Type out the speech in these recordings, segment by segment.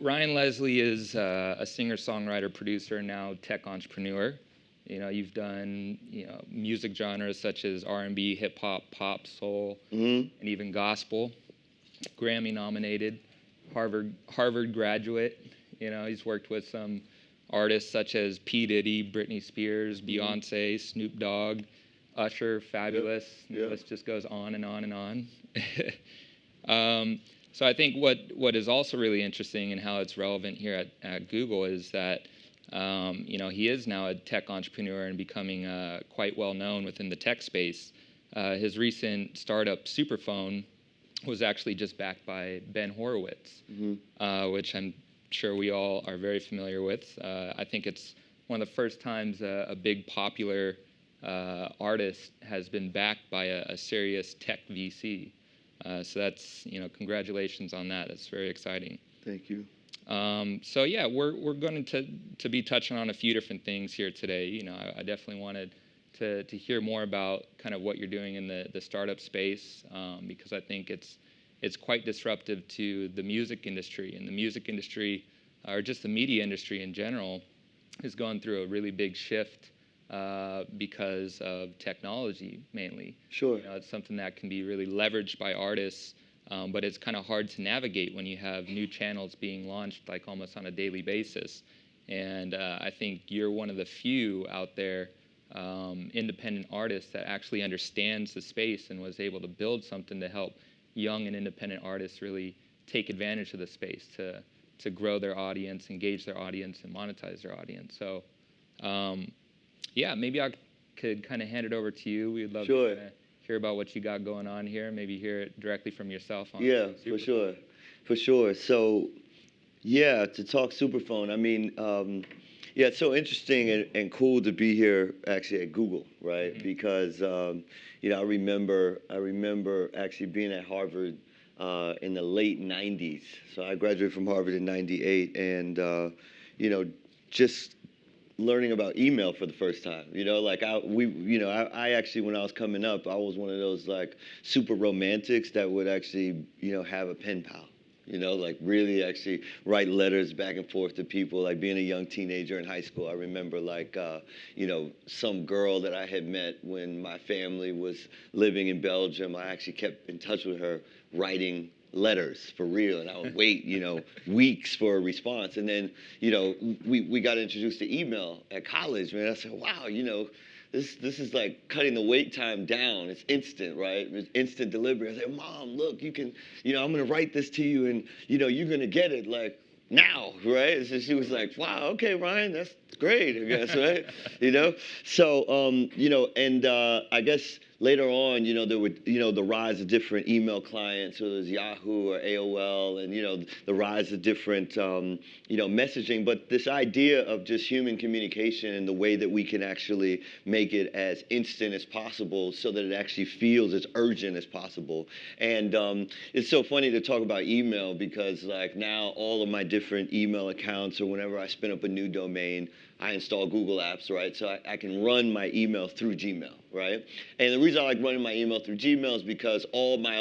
Ryan Leslie is a singer-songwriter, producer, and now tech entrepreneur. You've done music genres such as R&B, hip hop, pop, soul, and even gospel. Grammy nominated, Harvard graduate. He's worked with some artists such as P. Diddy, Britney Spears, Beyonce, Snoop Dogg, Usher, Fabulous. The list just goes on and on and on. So I think what is also really interesting and how it's relevant here at Google is that he is now a tech entrepreneur and becoming quite well known within the tech space. His recent startup, SuperPhone, was actually just backed by Ben Horowitz, which I'm sure we all are very familiar with. I think it's one of the first times a big popular artist has been backed by a serious tech VC. So that's, congratulations on that. That's very exciting. Thank you. So yeah, we're going to be touching on a few different things here today. I definitely wanted to hear more about kind of what you're doing in the startup space, because I think it's quite disruptive to the music industry. And the music industry, or just the media industry in general, is going through a really big shift because of technology, mainly. Sure. It's something that can be really leveraged by artists, but it's kind of hard to navigate when you have new channels being launched like almost on a daily basis. And I think you're one of the few out there independent artists that actually understands the space and was able to build something to help young and independent artists really take advantage of the space to grow their audience, engage their audience, and monetize their audience. So yeah, maybe I could kind of hand it over to you. We'd love to kind of hear about what you got going on here, maybe hear it directly from yourself. Yeah, for sure. For sure. So, yeah, to talk Superphone, I mean, yeah, it's so interesting and cool to be here actually at Google, right? Because, I remember actually being at Harvard in the late 90s. So I graduated from Harvard in 98 and, just learning about email for the first time. I actually, when I was coming up, I was one of those like super romantics that would actually, have a pen pal. Like really actually write letters back and forth to people. Like being a young teenager in high school, I remember like, some girl that I had met when my family was living in Belgium. I actually kept in touch with her, writing letters for real, and I would wait, weeks for a response. And then, we got introduced to email at college, man. I said, wow, this is like cutting the wait time down. It's instant, right? It's instant delivery. I said, Mom, look, you can, I'm gonna write this to you, and you're gonna get it like now, right? So she was like, wow, okay, Ryan, that's great, I guess, right? So, and I guess later on, there were, the rise of different email clients, whether it was Yahoo or AOL, and, the rise of different, messaging. But this idea of just human communication and the way that we can actually make it as instant as possible so that it actually feels as urgent as possible. And it's so funny to talk about email because, like, now all of my different email accounts, or whenever I spin up a new domain, I install Google Apps, right? So I can run my email through Gmail, right? And the reason I like running my email through Gmail is because all my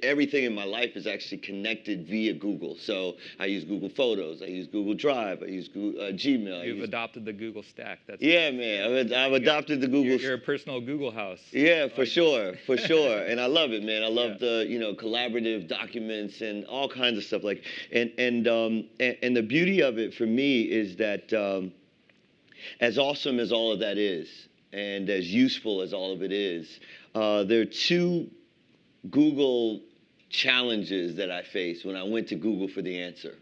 everything in my life is actually connected via Google. So I use Google Photos, I use Google Drive, I use Gmail. You've adopted the Google stack. Yeah, man. I've adopted the Google. You're a personal Google house. Yeah, for sure. And I love it, man. I love the collaborative documents and all kinds of stuff and the beauty of it for me is that. As awesome as all of that is, and as useful as all of it is, there are two Google challenges that I faced when I went to Google for the answer.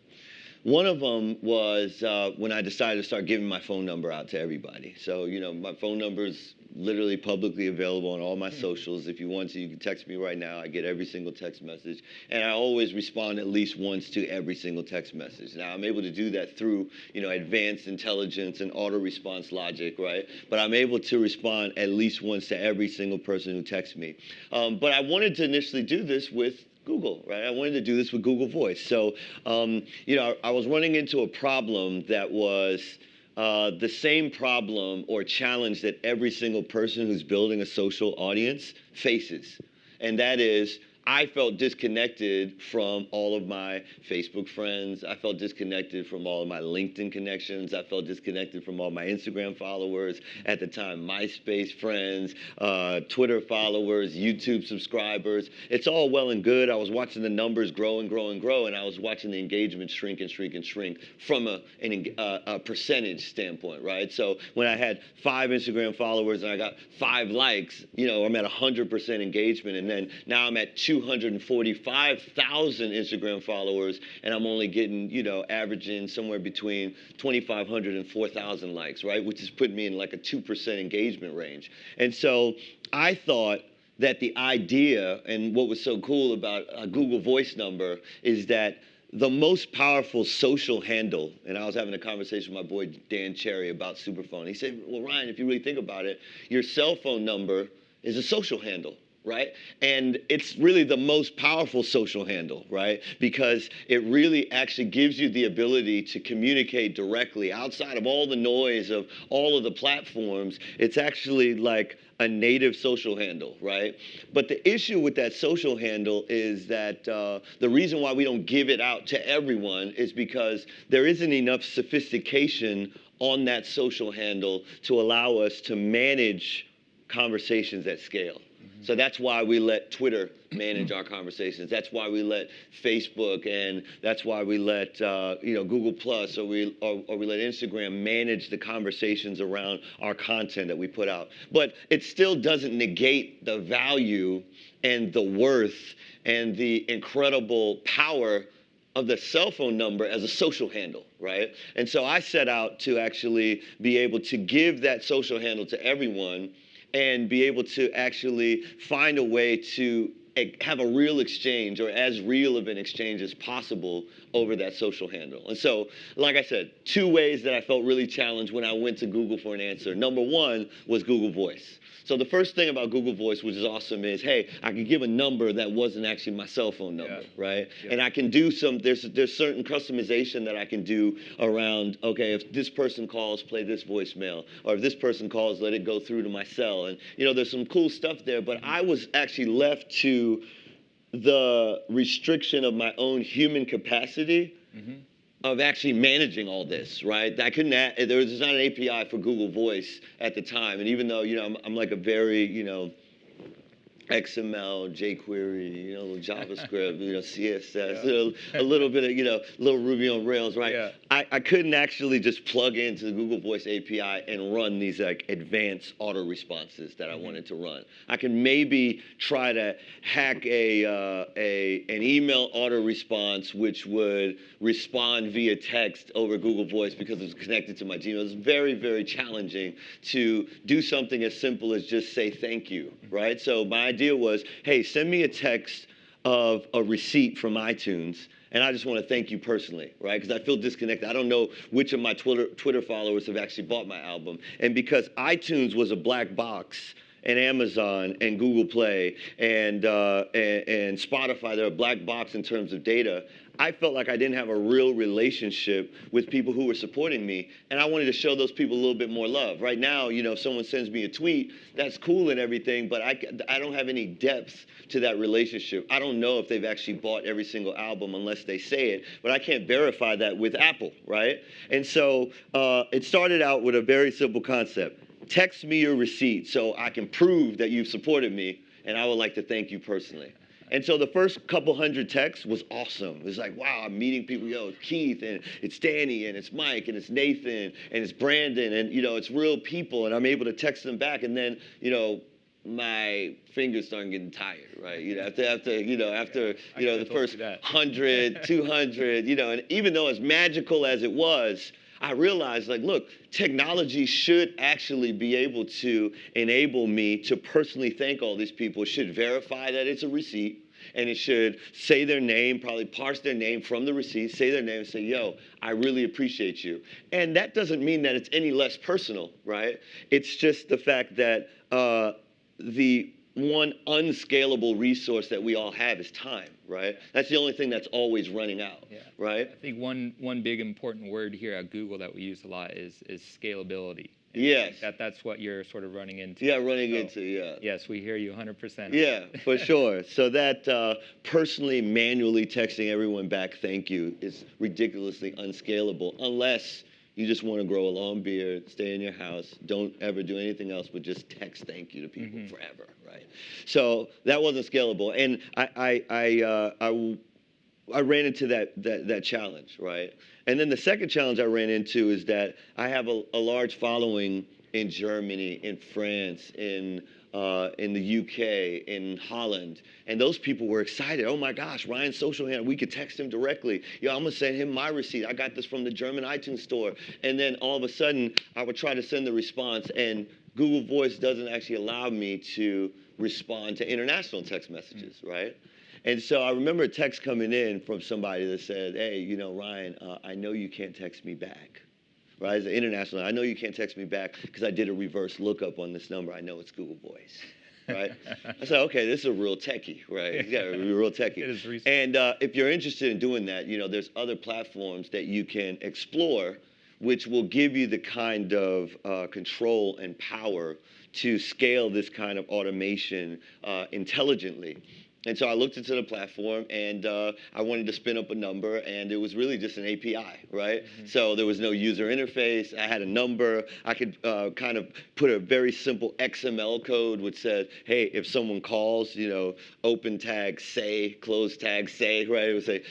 One of them was when I decided to start giving my phone number out to everybody. So, my phone number is literally publicly available on all my socials. If you want to, you can text me right now. I get every single text message. And I always respond at least once to every single text message. Now, I'm able to do that through, advanced intelligence and auto response logic, right? But I'm able to respond at least once to every single person who texts me. But I wanted to initially do this with Google, right? I wanted to do this with Google Voice. So, I was running into a problem that was the same problem or challenge that every single person who's building a social audience faces. And that is, I felt disconnected from all of my Facebook friends. I felt disconnected from all of my LinkedIn connections. I felt disconnected from all my Instagram followers at the time, MySpace friends, Twitter followers, YouTube subscribers. It's all well and good. I was watching the numbers grow and grow and grow, and I was watching the engagement shrink and shrink and shrink from a percentage standpoint, right? So when I had 5 Instagram followers and I got 5 likes, you know, I'm at 100% engagement, and then now I'm at 245,000 Instagram followers, and I'm only getting, you know, averaging somewhere between 2,500 and 4,000 likes, right? Which is putting me in like a 2% engagement range. And so I thought that the idea, and what was so cool about a Google Voice number, is that the most powerful social handle, and I was having a conversation with my boy Dan Cherry about SuperPhone. He said, well, Ryan, if you really think about it, your cell phone number is a social handle, right? And it's really the most powerful social handle, right? Because it really actually gives you the ability to communicate directly outside of all the noise of all of the platforms. It's actually like a native social handle, right? But the issue with that social handle is that the reason why we don't give it out to everyone is because there isn't enough sophistication on that social handle to allow us to manage conversations at scale. So that's why we let Twitter manage our conversations. That's why we let Facebook, and that's why we let you know, Google Plus, or we let Instagram manage the conversations around our content that we put out. But it still doesn't negate the value and the worth and the incredible power of the cell phone number as a social handle, right? And so I set out to actually be able to give that social handle to everyone, and be able to actually find a way to have a real exchange, or as real of an exchange as possible, over that social handle. And so, like I said, 2 ways that I felt really challenged when I went to Google for an answer. Number 1 was Google Voice. So the first thing about Google Voice, which is awesome, is, hey, I could give a number that wasn't actually my cell phone number, right? And I can do there's certain customization that I can do around, okay, if this person calls, play this voicemail, or if this person calls, let it go through to my cell. And, you know, there's some cool stuff there, but I was actually left to the restriction of my own human capacity of actually managing all this, right? I couldn't, there was not an API for Google Voice at the time. And even though, you know, I'm like a very, you know, XML, jQuery, you know, JavaScript, you know, CSS, a little bit of, you know, little Ruby on Rails, right? Yeah. I couldn't actually just plug into the Google Voice API and run these like advanced auto responses that I wanted to run. I can maybe try to hack an email auto response which would respond via text over Google Voice because it was connected to my Gmail. It was very, very challenging to do something as simple as just say thank you, right? So my idea was, hey, send me a text of a receipt from iTunes, and I just want to thank you personally, right? Because I feel disconnected. I don't know which of my Twitter followers have actually bought my album. And because iTunes was a black box, and Amazon and Google Play and Spotify, they're a black box in terms of data, I felt like I didn't have a real relationship with people who were supporting me, and I wanted to show those people a little bit more love. Right now, you know, if someone sends me a tweet, that's cool and everything, but I don't have any depth to that relationship. I don't know if they've actually bought every single album unless they say it, but I can't verify that with Apple, right? And so it started out with a very simple concept. Text me your receipt so I can prove that you've supported me, and I would like to thank you personally. And so the first couple hundred texts was awesome. It was like, wow, I'm meeting people. Yo, it's Keith, and it's Danny, and it's Mike, and it's Nathan, and it's Brandon, and, you know, it's real people, and I'm able to text them back. And then, you know, my fingers started getting tired, right? You know, after the first 100, 200, you know, and even though as magical as it was, I realized, like, look, technology should actually be able to enable me to personally thank all these people. It should verify that it's a receipt, and it should say their name, probably parse their name from the receipt, say their name, and say, yo, I really appreciate you. And that doesn't mean that it's any less personal, right? It's just the fact that the one unscalable resource that we all have is time, right? That's the only thing that's always running out, right? I think one big important word here at Google that we use a lot is scalability. And I think Yes. that's what you're sort of running into. Yeah, running So, into, yeah. yes, we hear you 100%. Yeah, for sure. So that personally, manually texting everyone back thank you is ridiculously unscalable unless you just want to grow a long beard, stay in your house, don't ever do anything else but just text thank you to people forever, right? So that wasn't scalable, and I ran into that challenge, right? And then the second challenge I ran into is that I have a large following in Germany, in France, in the UK, in Holland, and those people were excited. Oh my gosh, Ryan's social handle, we could text him directly. Yo, I'm gonna send him my receipt. I got this from the German iTunes store. And then all of a sudden, I would try to send the response, and Google Voice doesn't actually allow me to respond to international text messages, right? And so I remember a text coming in from somebody that said, hey, you know, Ryan, I know you can't text me back. Right, as an international, I know you can't text me back because I did a reverse lookup on this number. I know it's Google Voice, right? I said, okay, this is a real techie, right? Yeah, a real techie. It is recent. And if you're interested in doing that, you know, there's other platforms that you can explore, which will give you the kind of control and power to scale this kind of automation intelligently. And so I looked into the platform, and I wanted to spin up a number, and it was really just an API, right? So there was no user interface. I had a number. I could kind of put a very simple XML code which said, hey, if someone calls, you know, open tag say, close tag say, right? It would say,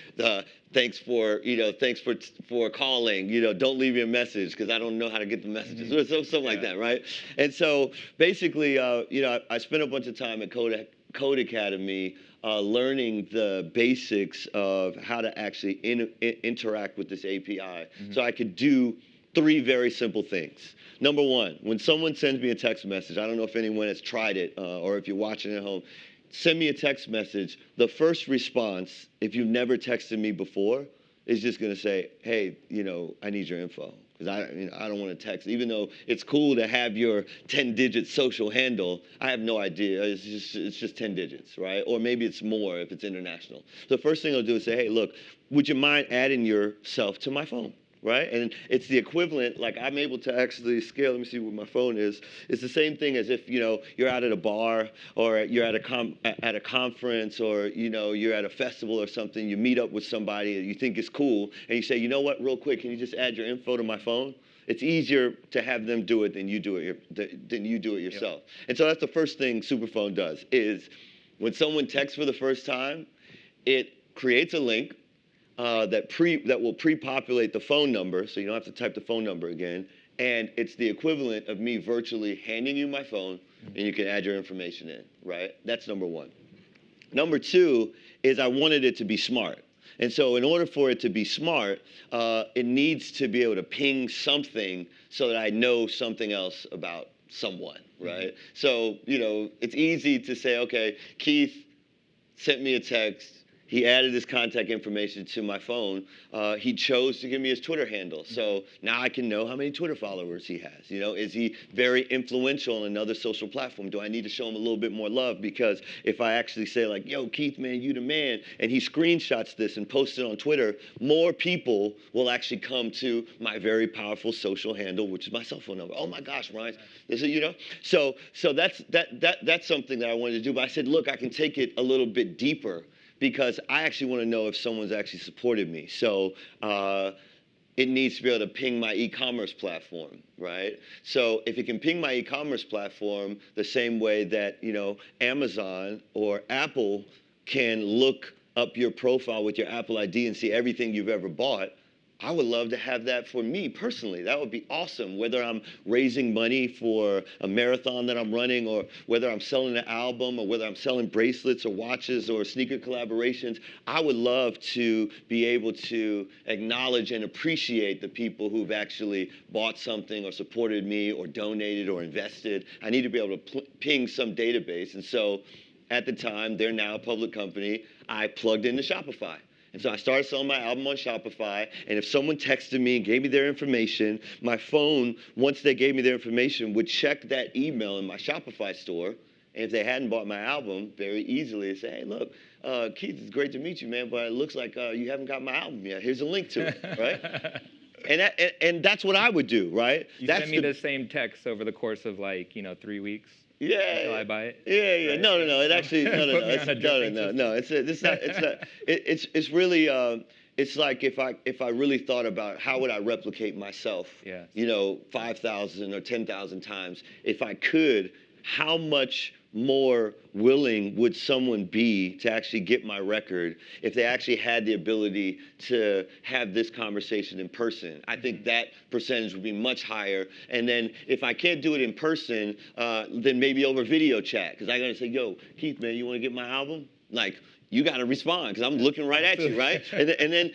thanks for calling. You know, don't leave your message because I don't know how to get the messages, or something like that, right? And so basically, you know, I spent a bunch of time at Code Academy learning the basics of how to actually interact with this API. So I could do 3 very simple things. Number one, when someone sends me a text message, I don't know if anyone has tried it or if you're watching at home, send me a text message. The first response, if you've never texted me before, is just going to say, hey, you know, I need your info. Because I don't want to text. Even though it's cool to have your 10-digit social handle, I have no idea. It's just 10 digits, right? Or maybe it's more if it's international. So the first thing I'll do is say, hey, look, would you mind adding yourself to my phone? Right? And it's the equivalent, like I'm able to actually scale, let me see what my phone is. It's the same thing as if, you know, you're out at a bar or you're at a conference or, you know, you're at a festival or something, you meet up with somebody that you think is cool and you say, you know what, real quick, can you just add your info to my phone? It's easier to have them do it than you do it yourself. Yep. And so that's the first thing SuperPhone does is when someone texts for the first time, it creates a link that will pre-populate the phone number, so you don't have to type the phone number again. And it's the equivalent of me virtually handing you my phone, and you can add your information in, right? That's number one. Number two is I wanted it to be smart. And so in order for it to be smart, it needs to be able to ping something so that I know something else about someone, right? So, you know, it's easy to say, okay, Keith sent me a text. He added his contact information to my phone. He chose to give me his Twitter handle. So now I can know how many Twitter followers he has. You know, is he very influential on another social platform? Do I need to show him a little bit more love? Because if I actually say like, yo, Keith, man, you the man, and he screenshots this and posts it on Twitter, more people will actually come to my very powerful social handle, which is my cell phone number. Oh my gosh, Ryan, is it, you know? So that's something that I wanted to do. But I said, look, I can take it a little bit deeper, because I actually want to know if someone's actually supported me. So it needs to be able to ping my e-commerce platform, right? So if it can ping my e-commerce platform the same way that, you know, Amazon or Apple can look up your profile with your Apple ID and see everything you've ever bought, I would love to have that for me personally. That would be awesome. Whether I'm raising money for a marathon that I'm running, or whether I'm selling an album, or whether I'm selling bracelets or watches or sneaker collaborations, I would love to be able to acknowledge and appreciate the people who've actually bought something or supported me or donated or invested. I need to be able to ping some database. And so at the time, they're now a public company, I plugged into Shopify. And so I started selling my album on Shopify, and if someone texted me and gave me their information, my phone, once they gave me their information, would check that email in my Shopify store, and if they hadn't bought my album, very easily say, hey, look, Keith, it's great to meet you, man, but it looks like you haven't got my album yet. Here's a link to it, right? and that's what I would do, right? You That's send me the same text over the course of like 3 weeks. Yeah. Until I buy it. Yeah. Right? No. It actually no. Put me It's, on a dripping system. no. It's not. It's really. It's like if I really thought about how would I replicate myself. Yes. 5,000 or 10,000 times. If I could, how much more willing would someone be to actually get my record if they actually had the ability to have this conversation in person? I think that percentage would be much higher. And then if I can't do it in person, then maybe over video chat. Because I got to say, yo, Keith, man, you want to get my album? Like, you got to respond because I'm looking right at you, right? And then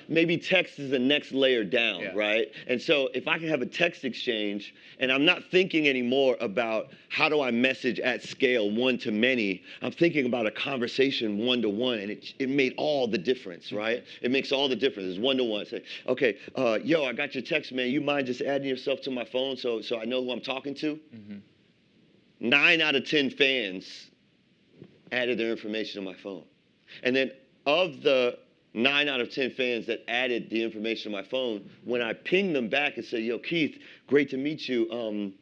maybe text is the next layer down, yeah. right? And so if I can have a text exchange and I'm not thinking anymore about how do I message at scale one to many, I'm thinking about a conversation one to one, and it made all the difference, right? It makes all the difference. It's one to one. Say, okay, yo, I got your text, man. You mind just adding yourself to my phone so I know who I'm talking to? 9 out of 10 fans added their information to my phone. And then of the 9 out of 10 fans that added the information to my phone, when I pinged them back and said, yo, Keith, great to meet you.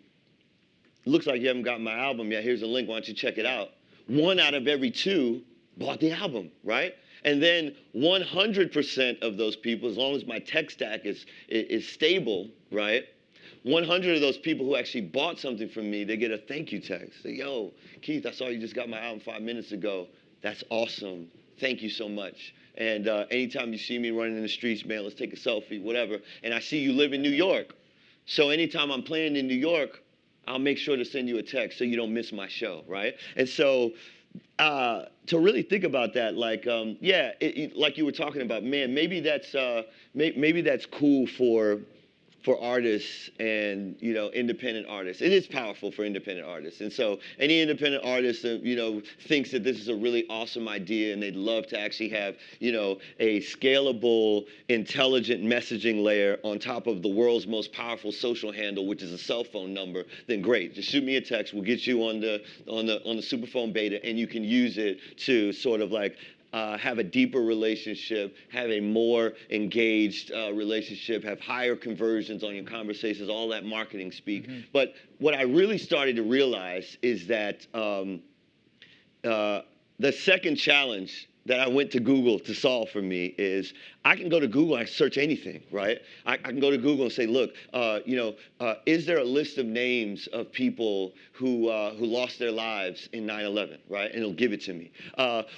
Looks like you haven't got my album yet. Here's a link. Why don't you check it out? 1 out of every 2 bought the album, right? And then 100% of those people, as long as my tech stack is stable, right? 100 of those people who actually bought something from me, they get a thank you text. Say, yo, Keith, I saw you just got my album 5 minutes ago. That's awesome. Thank you so much. And anytime you see me running in the streets, man, let's take a selfie, whatever. And I see you live in New York. So anytime I'm playing in New York, I'll make sure to send you a text so you don't miss my show, right? And so to really think about that, like, like you were talking about, man, maybe that's cool for artists and independent artists. It is powerful for independent artists. And so any independent artist thinks that this is a really awesome idea and they'd love to actually have a scalable, intelligent messaging layer on top of the world's most powerful social handle, which is a cell phone number, then great. Just shoot me a text. We'll get you on the SuperPhone beta, and you can use it to sort of like have a deeper relationship, have a more engaged relationship, have higher conversions on your conversations, all that marketing speak. But what I really started to realize is that the second challenge that I went to Google to solve for me is I can go to Google and I search anything, right? I can go to Google and say, look, is there a list of names of people who lost their lives in 9/11, right? And it'll give it to me.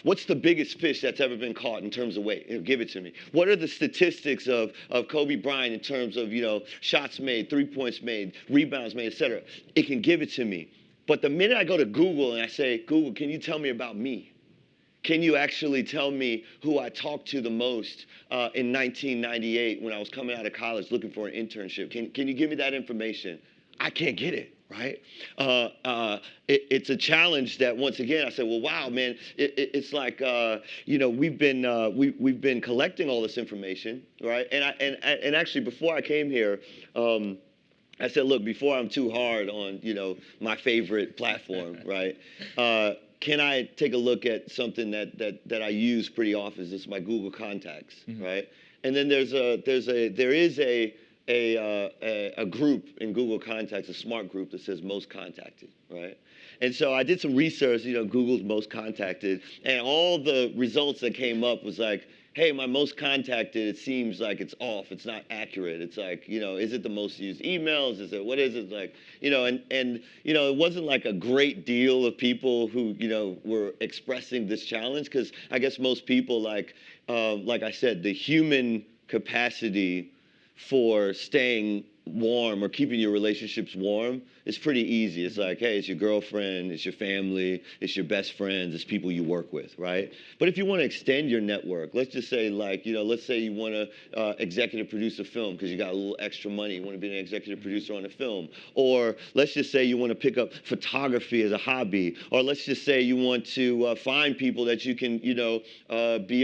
What's the biggest fish that's ever been caught in terms of weight? It'll give it to me. What are the statistics of Kobe Bryant in terms of, shots made, 3 points made, rebounds made, et cetera? It can give it to me. But the minute I go to Google and I say, Google, can you tell me about me? Can you actually tell me who I talked to the most in 1998 when I was coming out of college looking for an internship? Can you give me that information? I can't get it, right? It's a challenge that, once again, I said, well, wow, man, it's like, we've been collecting all this information, right? And actually, before I came here, I said, look, before I'm too hard on, my favorite platform, right? Can I take a look at something that I use pretty often? This is my Google Contacts, right? And then there is a group in Google Contacts, a smart group that says most contacted, right? And so I did some research, Google's most contacted, and all the results that came up was like, hey, my most contacted, it seems like it's off. It's not accurate. It's like, is it the most used emails? What is it? Like, and it wasn't like a great deal of people who, were expressing this challenge, because I guess most people, like I said, the human capacity for staying warm or keeping your relationships warm is pretty easy. It's like, hey, it's your girlfriend, it's your family, it's your best friends, it's people you work with, right? But if you want to extend your network, let's just say, like, let's say you want to executive produce a film because you got a little extra money, you want to be an executive producer on a film. Or let's just say you want to pick up photography as a hobby. Or let's just say you want to find people that you can, be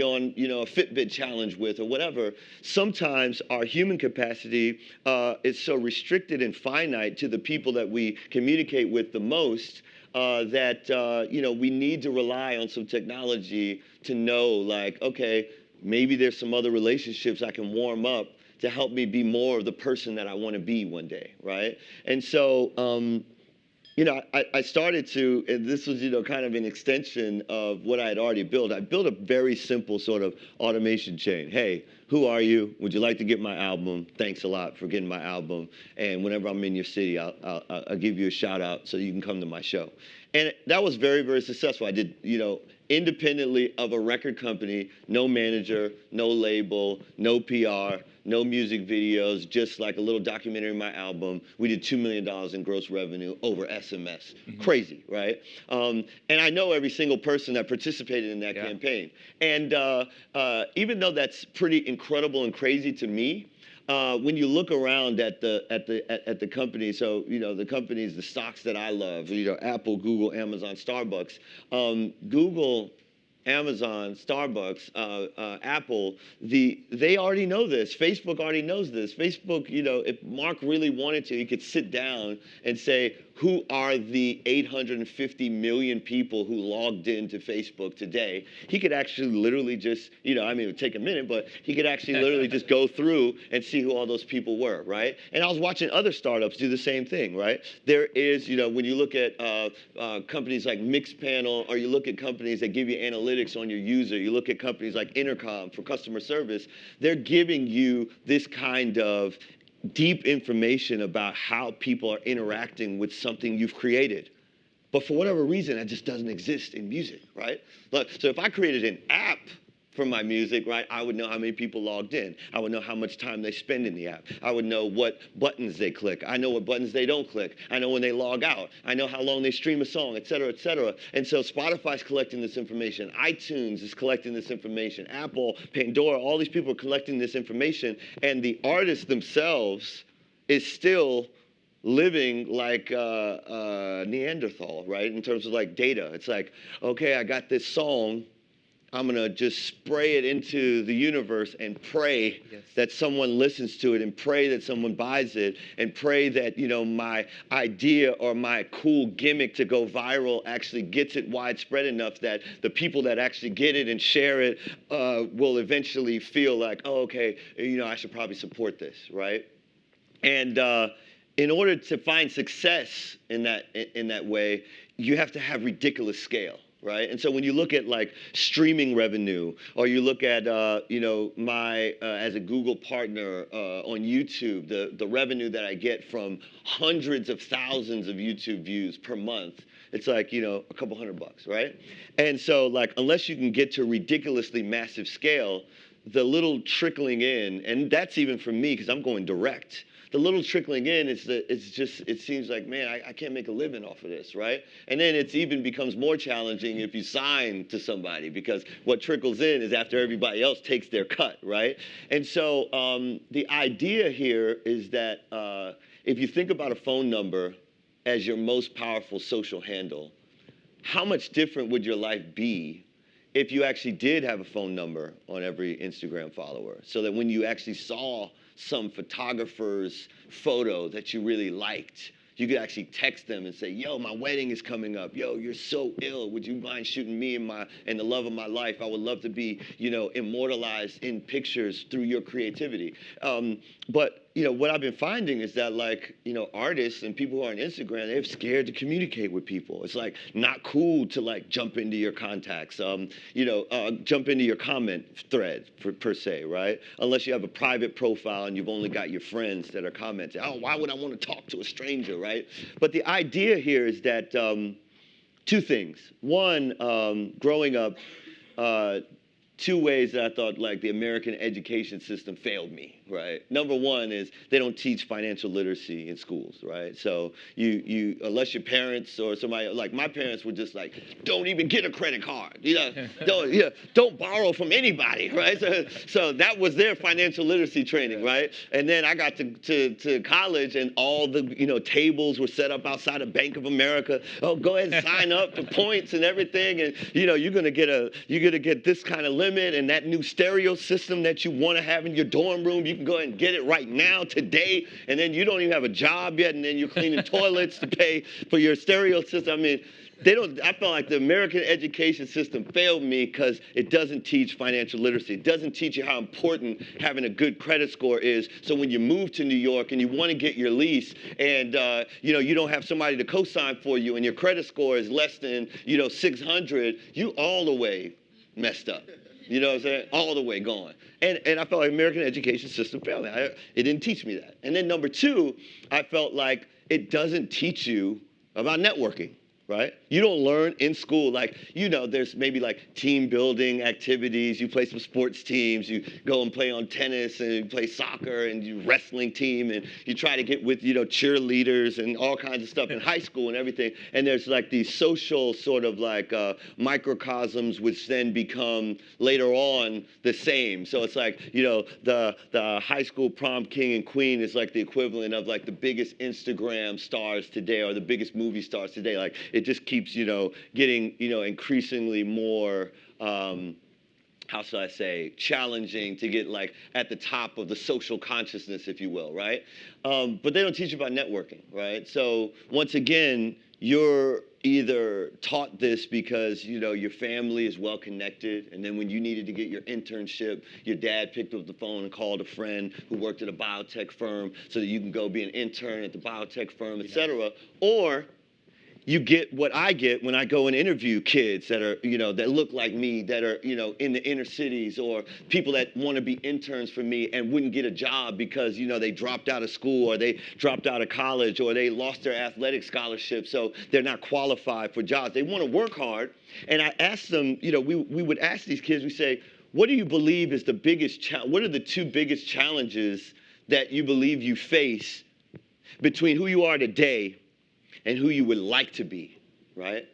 on, a Fitbit challenge with or whatever. Sometimes our human capacity is so restricted and finite to the people that we communicate with the most that we need to rely on some technology to know, like, okay, maybe there's some other relationships I can warm up to help me be more of the person that I want to be one day, right? And so, you know, I started to, and this was, you know, kind of an extension of what I had already built. I built a very simple sort of automation chain. Hey, who are you? Would you like to get my album? Thanks a lot for getting my album. And whenever I'm in your city, I'll give you a shout out so you can come to my show. And that was very, very successful. I did, you know, independently of a record company, no manager, no label, no PR, no music videos, just like a little documentary in my album. We did $2 million in gross revenue over SMS. Crazy, right? And I know every single person that participated in that campaign. And even though that's pretty incredible and crazy to me, when you look around at the company, so you know the companies, the stocks that I love, you know, Apple, Google, Amazon, Starbucks, Google, Amazon, Starbucks, Apple, they already know this. Facebook already knows this. Facebook, you know, if Mark really wanted to, he could sit down and say, who are the 850 million people who logged into Facebook today? He could actually literally just, you know, I mean, it would take a minute, but he could actually literally just go through and see who all those people were, right? And I was watching other startups do the same thing, right? There is, you know, when you look at companies like Mixpanel, or you look at companies that give you analytics on your user, you look at companies like Intercom for customer service, they're giving you this kind of deep information about how people are interacting with something you've created. But for whatever reason, that just doesn't exist in music, right? Look, so if I created an app for my music, right, I would know how many people logged in. I would know how much time they spend in the app. I would know what buttons they click. I know what buttons they don't click. I know when they log out. I know how long they stream a song, et cetera, et cetera. And so Spotify's collecting this information. iTunes is collecting this information. Apple, Pandora, all these people are collecting this information. And the artists themselves is still living like Neanderthal, right, in terms of like data. It's like, okay, I got this song. I'm going to just spray it into the universe and pray that someone listens to it, and pray that someone buys it, and pray that, you know, my idea or my cool gimmick to go viral actually gets it widespread enough that the people that actually get it and share it will eventually feel like, oh, okay, you know, I should probably support this, right? And in order to find success in that way, you have to have ridiculous scale. Right, and so when you look at like streaming revenue, or you look at you know, my as a Google partner on YouTube, the revenue that I get from hundreds of thousands of YouTube views per month, it's like, you know, a couple $100, right? And so like, unless you can get to ridiculously massive scale, the little trickling in, and that's even for me because I'm going direct. The little trickling in, it seems like, man, I can't make a living off of this, right? And then it even becomes more challenging if you sign to somebody, because what trickles in is after everybody else takes their cut, right? And so the idea here is that if you think about a phone number as your most powerful social handle, how much different would your life be if you actually did have a phone number on every Instagram follower, so that when you actually saw some photographer's photo that you really liked, you could actually text them and say, yo, my wedding is coming up. Yo, you're so ill. Would you mind shooting me and the love of my life? I would love to be, you know, immortalized in pictures through your creativity. But you know, what I've been finding is that, like, you know, artists and people who are on Instagram, they're scared to communicate with people. It's like not cool to like jump into your contacts, you know, jump into your comment thread per se, right? Unless you have a private profile and you've only got your friends that are commenting. Oh, why would I want to talk to a stranger, right? But the idea here is that two things. One, growing up, two ways that I thought like the American education system failed me, right? Number one is they don't teach financial literacy in schools, right? So you unless your parents or somebody, like my parents were just like, don't even get a credit card, you know, don't borrow from anybody, right? So that was their financial literacy training, right? And then I got to college, and all the, you know, tables were set up outside of Bank of America. Oh, go ahead and sign up for points and everything, and you know, you're gonna get this kind of limit, and that new stereo system that you want to have in your dorm room, you can go ahead and get it right now, today, and then you don't even have a job yet, and then you're cleaning toilets to pay for your stereo system. I mean, they don't. I felt like the American education system failed me because it doesn't teach financial literacy. It doesn't teach you how important having a good credit score is. So when you move to New York and you want to get your lease, and you don't have somebody to co-sign for you, and your credit score is less than 600, you all the way messed up. You know what I'm saying? All the way gone. And I felt like American education system failed me. It didn't teach me that. And then number two, I felt like it doesn't teach you about networking. Right? You don't learn in school, like, there's maybe like team building activities. You play some sports teams. You go and play on tennis, and you play soccer, and you wrestling team, and you try to get with, cheerleaders and all kinds of stuff in high school and everything. And there's like these social sort of like microcosms, which then become later on the same. So it's like, the high school prom king and queen is like the equivalent of like the biggest Instagram stars today or the biggest movie stars today. Like, it just keeps, getting, increasingly more, how should I say, challenging to get like at the top of the social consciousness, if you will, right? But they don't teach you about networking, right? So once again, you're either taught this because, your family is well connected, and then when you needed to get your internship, your dad picked up the phone and called a friend who worked at a biotech firm so that you can go be an intern at the biotech firm, et cetera. Or you get what I get when I go and interview kids that are, that look like me, that are, in the inner cities, or people that want to be interns for me and wouldn't get a job because, they dropped out of school, or they dropped out of college, or they lost their athletic scholarship, so they're not qualified for jobs. They want to work hard. And I asked them, we would ask these kids, we say, what do you believe is the biggest what are the two biggest challenges that you believe you face between who you are today and who you would like to be, right?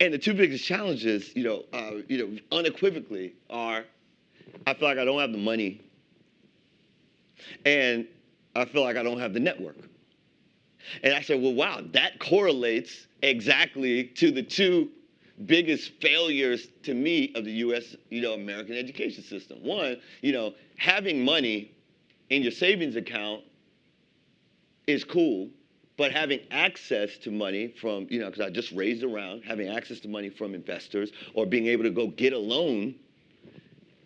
And the two biggest challenges, unequivocally are, I feel like I don't have the money, and I feel like I don't have the network. And I said, well, wow, that correlates exactly to the two biggest failures to me of the U.S., American education system. One, having money in your savings account is cool. But having access to money from, because I just raised around, having access to money from investors or being able to go get a loan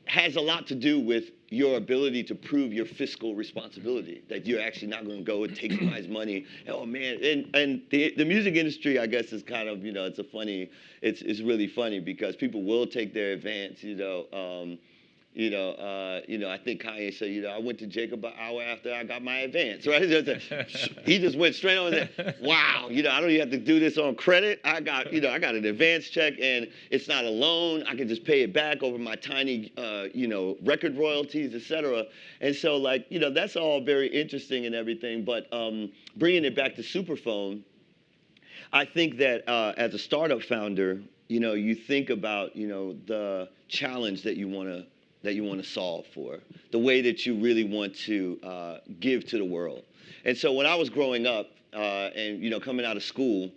has a lot to do with your ability to prove your fiscal responsibility, that you're actually not going to go and take somebody's money. Oh, man. And the music industry, I guess, is kind of, it's really funny because people will take their advance, I think Kanye said, I went to Jacob an hour after I got my advance, right? He just went straight on and said, wow, I don't even have to do this on credit. I got an advance check, and it's not a loan. I can just pay it back over my tiny, record royalties, et cetera. And so, like, that's all very interesting and everything. But bringing it back to SuperPhone, I think that as a startup founder, you think about, the challenge that you want to solve for, the way that you really want to give to the world. And so when I was growing up and coming out of school,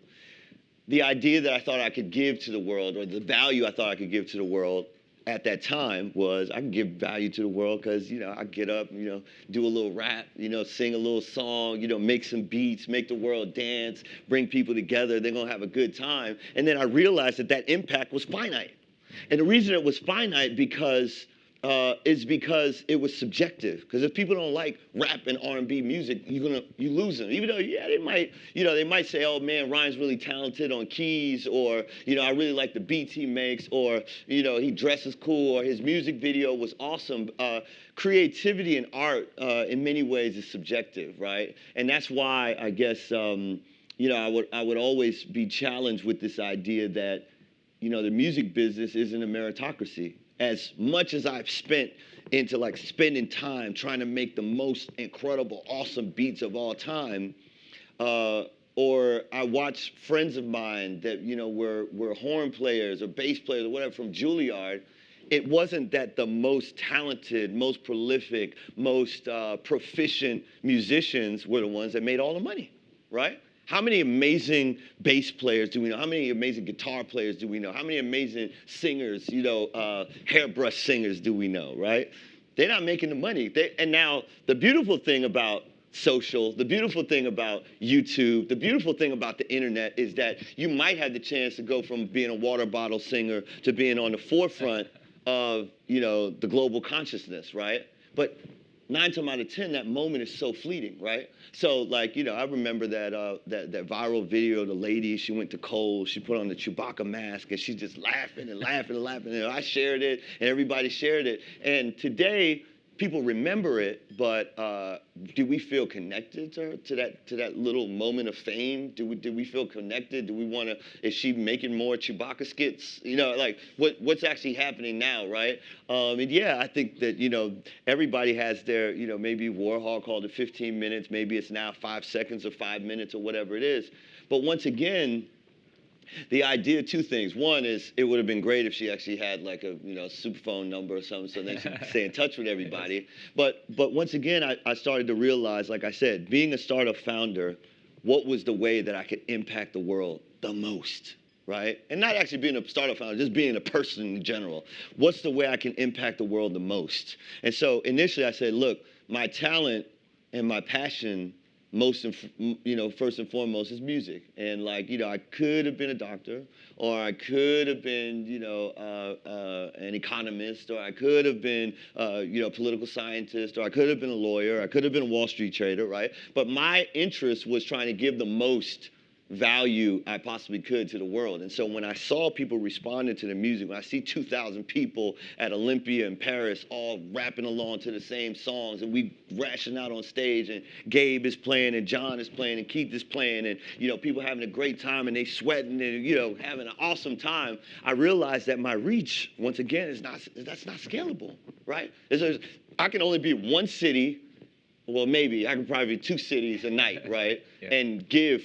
the idea that I thought I could give to the world, or the value I thought I could give to the world at that time, was I can give value to the world because, I get up, do a little rap, sing a little song, make some beats, make the world dance, bring people together. They're going to have a good time. And then I realized that impact was finite. And the reason it was finite is because it was subjective. Because if people don't like rap and R&B music, you lose them. Even though, they might say, oh man, Ryan's really talented on keys, or I really like the beats he makes, or he dresses cool, or his music video was awesome. Creativity and art, in many ways, is subjective, right? And that's why I guess I would always be challenged with this idea that the music business isn't a meritocracy. As much as I've spent into like spending time trying to make the most incredible, awesome beats of all time, or I watch friends of mine that were horn players or bass players or whatever from Juilliard, it wasn't that the most talented, most prolific, most proficient musicians were the ones that made all the money, right? How many amazing bass players do we know? How many amazing guitar players do we know? How many amazing singers, hairbrush singers do we know, right? They're not making the money. And now the beautiful thing about social. The beautiful thing about YouTube, the beautiful thing about the internet is that you might have the chance to go from being a water bottle singer to being on the forefront of, the global consciousness, right? But 9 times out of 10, that moment is so fleeting, right? So, like, I remember that viral video of the lady. She went to Kohl's. She put on the Chewbacca mask, and she's just laughing and laughing and laughing. And I shared it, and everybody shared it. And today, people remember it, but do we feel connected to her, to that little moment of fame? Do we feel connected? Do we want to? Is she making more Chewbacca skits? Like what's actually happening now, right? And yeah, I think that everybody has their maybe Warhol called it 15 minutes, maybe it's now 5 seconds or 5 minutes or whatever it is. But once again, the idea, two things. One is it would have been great if she actually had like a SuperPhone number or something so that she could stay in touch with everybody. Yes. But once again, I started to realize, like I said, being a startup founder, what was the way that I could impact the world the most, right? And not actually being a startup founder, just being a person in general. What's the way I can impact the world the most? And so initially I said, look, my talent and my passion first and foremost is music. And I could have been a doctor, or I could have been, an economist, or I could have been, a political scientist, or I could have been a lawyer, I could have been a Wall Street trader, right? But my interest was trying to give the most value I possibly could to the world. And so when I saw people responding to the music, when I see 2,000 people at Olympia in Paris all rapping along to the same songs, and we rashing out on stage, and Gabe is playing, and John is playing, and Keith is playing, and people having a great time, and they sweating, and having an awesome time, I realized that my reach, once again, that's not scalable, right? I can only be one city, well, maybe I could probably be 2 cities a night, right? Yeah. And give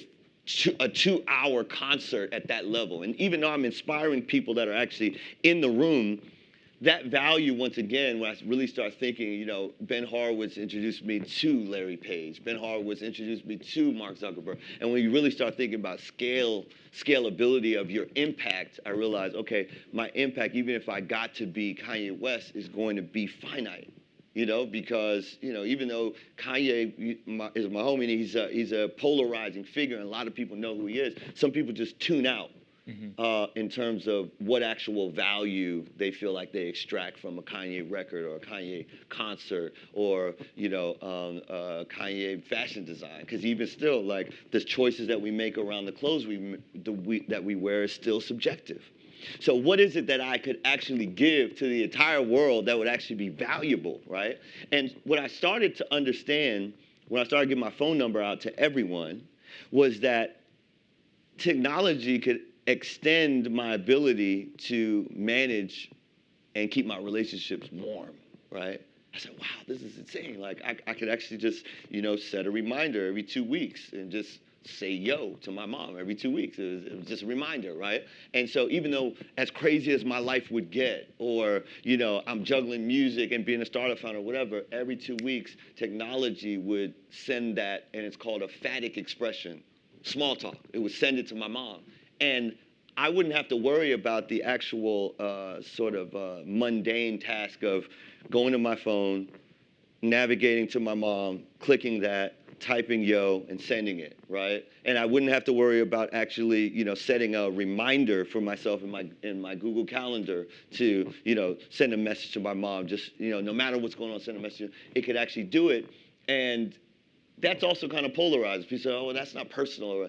a 2-hour concert at that level. And even though I'm inspiring people that are actually in the room, that value, once again, when I really start thinking, Ben Horowitz introduced me to Larry Page. Ben Horowitz introduced me to Mark Zuckerberg. And when you really start thinking about scalability of your impact, I realize, okay, my impact, even if I got to be Kanye West, is going to be finite. Because, even though Kanye is my homie, and he's a polarizing figure, and a lot of people know who he is, some people just tune out in terms of what actual value they feel like they extract from a Kanye record or a Kanye concert or, Kanye fashion design. Because even still, like, the choices that we make around the clothes that we wear is still subjective. So what is it that I could actually give to the entire world that would actually be valuable, right? And what I started to understand when I started giving my phone number out to everyone was that technology could extend my ability to manage and keep my relationships warm, right? I said, wow, this is insane. Like, I could actually just, set a reminder every 2 weeks and just say yo to my mom every 2 weeks. It was just a reminder, right? And so even though as crazy as my life would get, or, I'm juggling music and being a startup founder, whatever, every 2 weeks, technology would send that, and it's called a phatic expression, small talk. It would send it to my mom. And I wouldn't have to worry about the actual mundane task of going to my phone, navigating to my mom, clicking that, typing yo, and sending it, right? And I wouldn't have to worry about actually, setting a reminder for myself in my Google Calendar to, send a message to my mom. Just, no matter what's going on, send a message. It could actually do it. And that's also kind of polarized. People say, oh, well, that's not personal.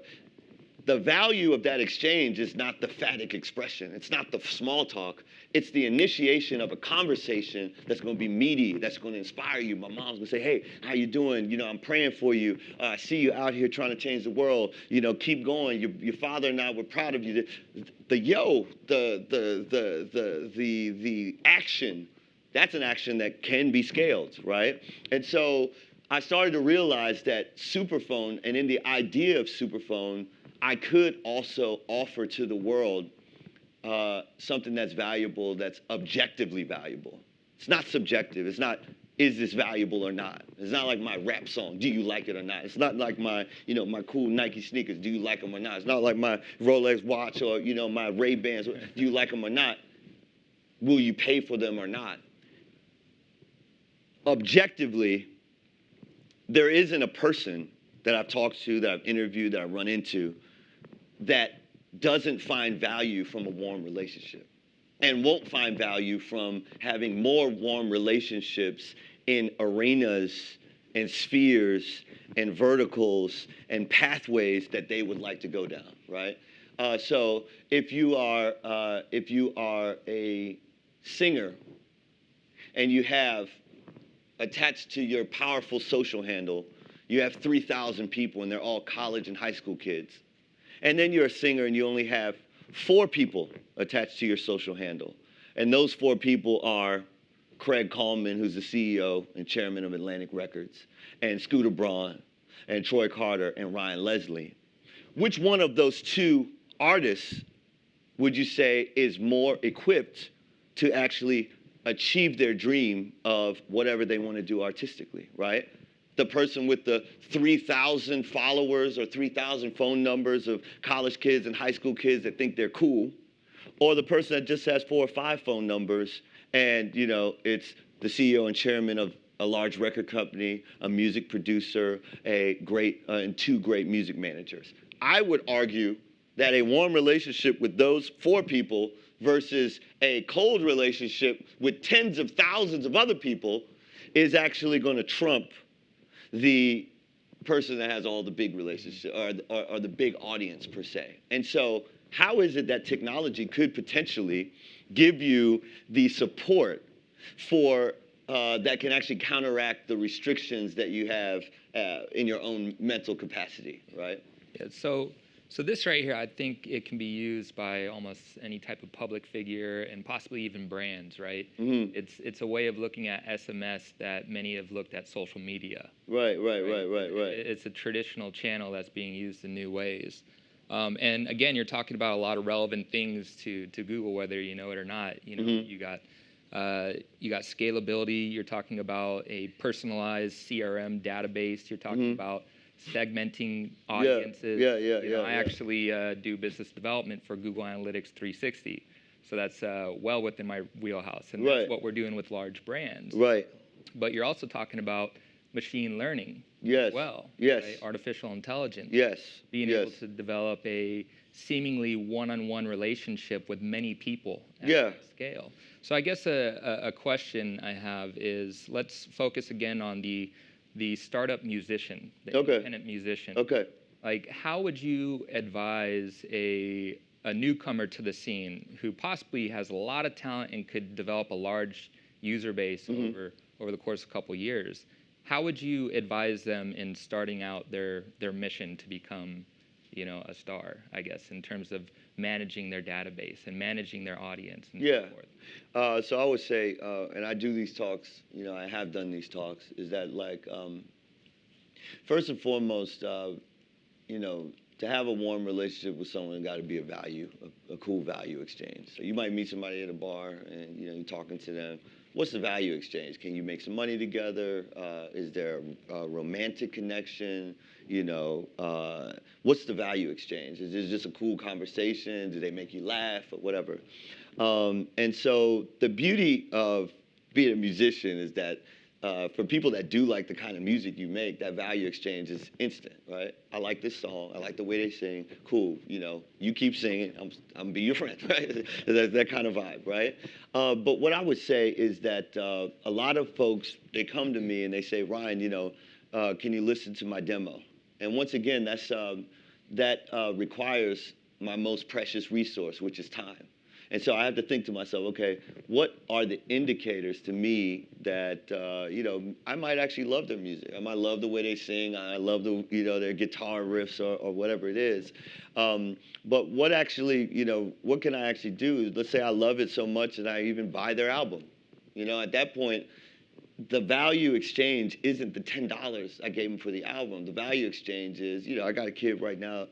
The value of that exchange is not the phatic expression. It's not the small talk. It's the initiation of a conversation that's going to be meaty, that's going to inspire you. My mom's going to say, hey, how you doing? I'm praying for you. I see you out here trying to change the world. Keep going. Your father and I were proud of you. The action, that's an action that can be scaled, right? And so I started to realize that SuperPhone, and in the idea of SuperPhone, I could also offer to the world something that's valuable, that's objectively valuable. It's not subjective. It's not, is this valuable or not? It's not like my rap song, do you like it or not? It's not like my, my cool Nike sneakers, do you like them or not? It's not like my Rolex watch or, my Ray-Bans, do you like them or not? Will you pay for them or not? Objectively, there isn't a person that I've talked to, that I've interviewed, that I've run into, that doesn't find value from a warm relationship and won't find value from having more warm relationships in arenas and spheres and verticals and pathways that they would like to go down, right? So if you are a singer and you have attached to your powerful social handle, you have 3,000 people and they're all college and high school kids. And then you're a singer and you only have 4 people attached to your social handle. And those 4 people are Craig Coleman, who's the CEO and chairman of Atlantic Records, and Scooter Braun, and Troy Carter, and Ryan Leslie. Which one of those 2 artists would you say is more equipped to actually achieve their dream of whatever they want to do artistically, right? The person with the 3,000 followers or 3,000 phone numbers of college kids and high school kids that think they're cool, or the person that just has 4 or 5 phone numbers and, you know, it's the CEO and chairman of a large record company, a music producer, and 2 great music managers. I would argue that a warm relationship with those 4 people versus a cold relationship with tens of thousands of other people is actually going to trump the person that has all the big relationships or the big audience per se. And so how is it that technology could potentially give you the support for that can actually counteract the restrictions that you have in your own mental capacity, right? Yeah, so this right here, I think it can be used by almost any type of public figure and possibly even brands, right? Mm-hmm. It's a way of looking at SMS that many have looked at social media. Right. It's a traditional channel that's being used in new ways. And again, you're talking about a lot of relevant things to Google, whether you know it or not. You know, Mm-hmm. you got scalability. You're talking about a personalized CRM database. You're talking about segmenting audiences. I actually do business development for Google Analytics 360. So that's well within my wheelhouse. And that's what we're doing with large brands. Right. But you're also talking about machine learning as well. Yes. Right? Artificial intelligence. Yes. Being able to develop a seemingly one-on-one relationship with many people at scale. So I guess a question I have is, let's focus again on the startup musician, the independent musician. Okay. Like, how would you advise a newcomer to the scene who possibly has a lot of talent and could develop a large user base over the course of a couple years? How would you advise them in starting out their mission to become, you know, a star, I guess, in terms of managing their database and managing their audience and so forth? So I would say, and I do these talks, you know, I have done these talks, is that like, first and foremost, you know, to have a warm relationship with someone, got to be a cool value exchange. So you might meet somebody at a bar and, you know, you're talking to them. What's the value exchange? Can you make some money together? Is there a romantic connection? You know, what's the value exchange? Is it just a cool conversation? Do they make you laugh or whatever? And so the beauty of being a musician is that for people that do like the kind of music you make, that value exchange is instant, right? I like this song. I like the way they sing. Cool. You know, you keep singing. I'm gonna be your friend, right? that kind of vibe, right? But what I would say is that a lot of folks, they come to me and they say, Ryan, you know, can you listen to my demo? And once again, that requires my most precious resource, which is time. And so I have to think to myself, okay, what are the indicators to me that, you know, I might actually love their music. I might love the way they sing. I love their guitar riffs or whatever it is. But what actually, you know, what can I actually do? Let's say I love it so much that I even buy their album. You know, at that point, the value exchange isn't the $10 I gave him for the album. The value exchange is, you know, I got a kid right now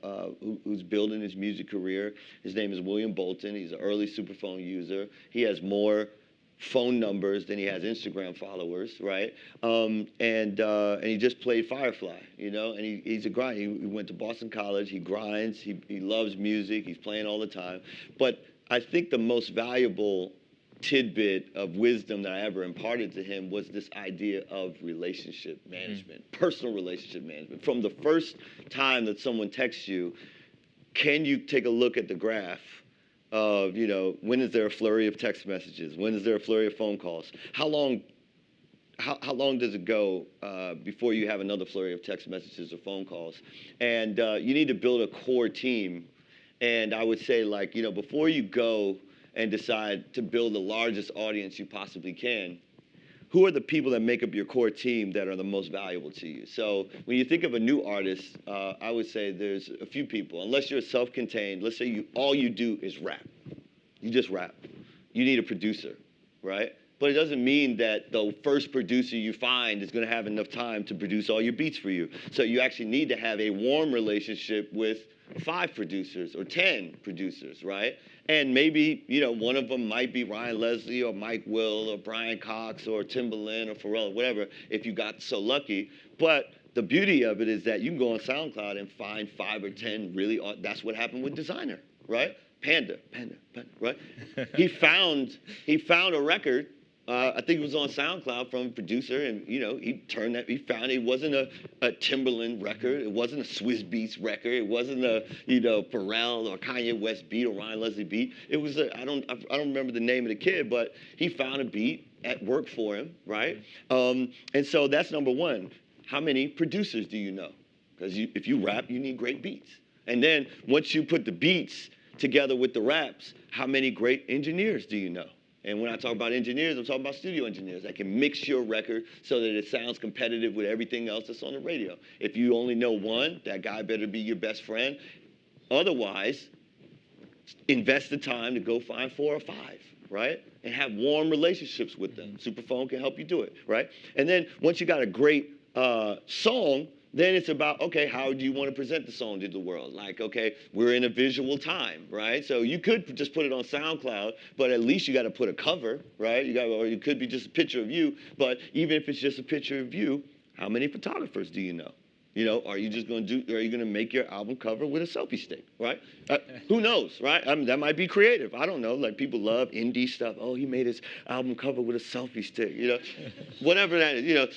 who's building his music career. His name is William Bolton. He's an early SuperPhone user. He has more phone numbers than he has Instagram followers, right? And he just played Firefly, you know, and he's a grind. He went to Boston College. He grinds. He loves music. He's playing all the time. But I think the most valuable tidbit of wisdom that I ever imparted to him was this idea of relationship management, personal relationship management. From the first time that someone texts you, can you take a look at the graph of, when is there a flurry of text messages? When is there a flurry of phone calls? How long does it go before you have another flurry of text messages or phone calls? And you need to build a core team. And I would say, before you go and decide to build the largest audience you possibly can, who are the people that make up your core team that are the most valuable to you? So when you think of a new artist, I would say there's a few people. Unless you're self-contained, let's say all you do is rap. You just rap. You need a producer, right? But it doesn't mean that the first producer you find is going to have enough time to produce all your beats for you. So you actually need to have a warm relationship with 5 producers or 10 producers, right? And maybe, one of them might be Ryan Leslie or Mike Will or Brian Cox or Timbaland or Pharrell or whatever, if you got so lucky. But the beauty of it is that you can go on SoundCloud and find 5 or 10 really, that's what happened with Designer, right? Panda, right? He found a record. I think it was on SoundCloud from a producer, and he found it wasn't a Timbaland record, it wasn't a Swizz Beatz record, it wasn't a Pharrell or Kanye West beat or Ryan Leslie beat. It was I don't remember the name of the kid, but he found a beat at work for him, right? And so that's number one. How many producers do you know? Because if you rap, you need great beats. And then once you put the beats together with the raps, how many great engineers do you know? And when I talk about engineers, I'm talking about studio engineers that can mix your record so that it sounds competitive with everything else that's on the radio. If you only know one, that guy better be your best friend. Otherwise, invest the time to go find 4 or 5, right? And have warm relationships with them. SuperPhone can help you do it, right? And then once you got a great song, then it's about, okay, how do you want to present the song to the world? Like, okay, we're in a visual time, right? So you could just put it on SoundCloud, but at least you got to put a cover, right? Or it could be just a picture of you. But even if it's just a picture of you, how many photographers do you know? Are you going to make your album cover with a selfie stick, right? Who knows, right? That might be creative. I don't know. Like, people love indie stuff. Oh, he made his album cover with a selfie stick, whatever that is,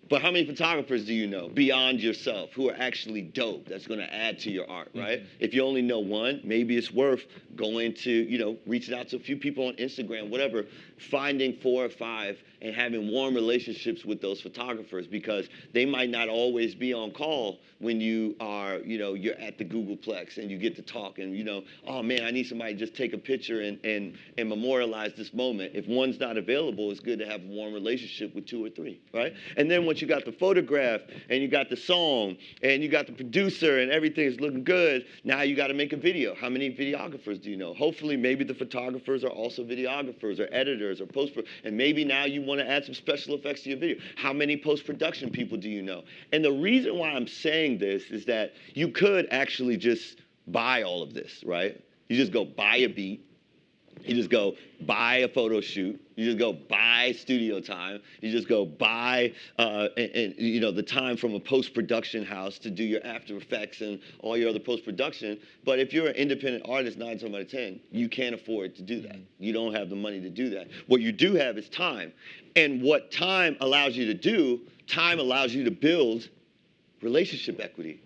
But how many photographers do you know beyond yourself who are actually dope that's going to add to your art, right? If you only know one, maybe it's worth going to, reaching out to a few people on Instagram, whatever, finding 4 or 5 and having warm relationships with those photographers, because they might not always be on call when you are, you're at the Googleplex and you get to talk and, oh man, I need somebody to just take a picture and memorialize this moment. If one's not available, it's good to have a warm relationship with 2 or 3, right? And then once you got the photograph and you got the song and you got the producer and everything is looking good, now you got to make a video. How many videographers do you know? Hopefully maybe the photographers are also videographers or editors or and maybe now you want to add some special effects to your video. How many post-production people do you know? And the reason why I'm saying this is that you could actually just buy all of this, right? You just go buy a beat. You just go buy a photo shoot. You just go buy studio time. You just go buy, the time from a post-production house to do your After Effects and all your other post-production. But if you're an independent artist, 9 times out of 10, you can't afford to do that. You don't have the money to do that. What you do have is time. And what time allows you to do, time allows you to build relationship equity.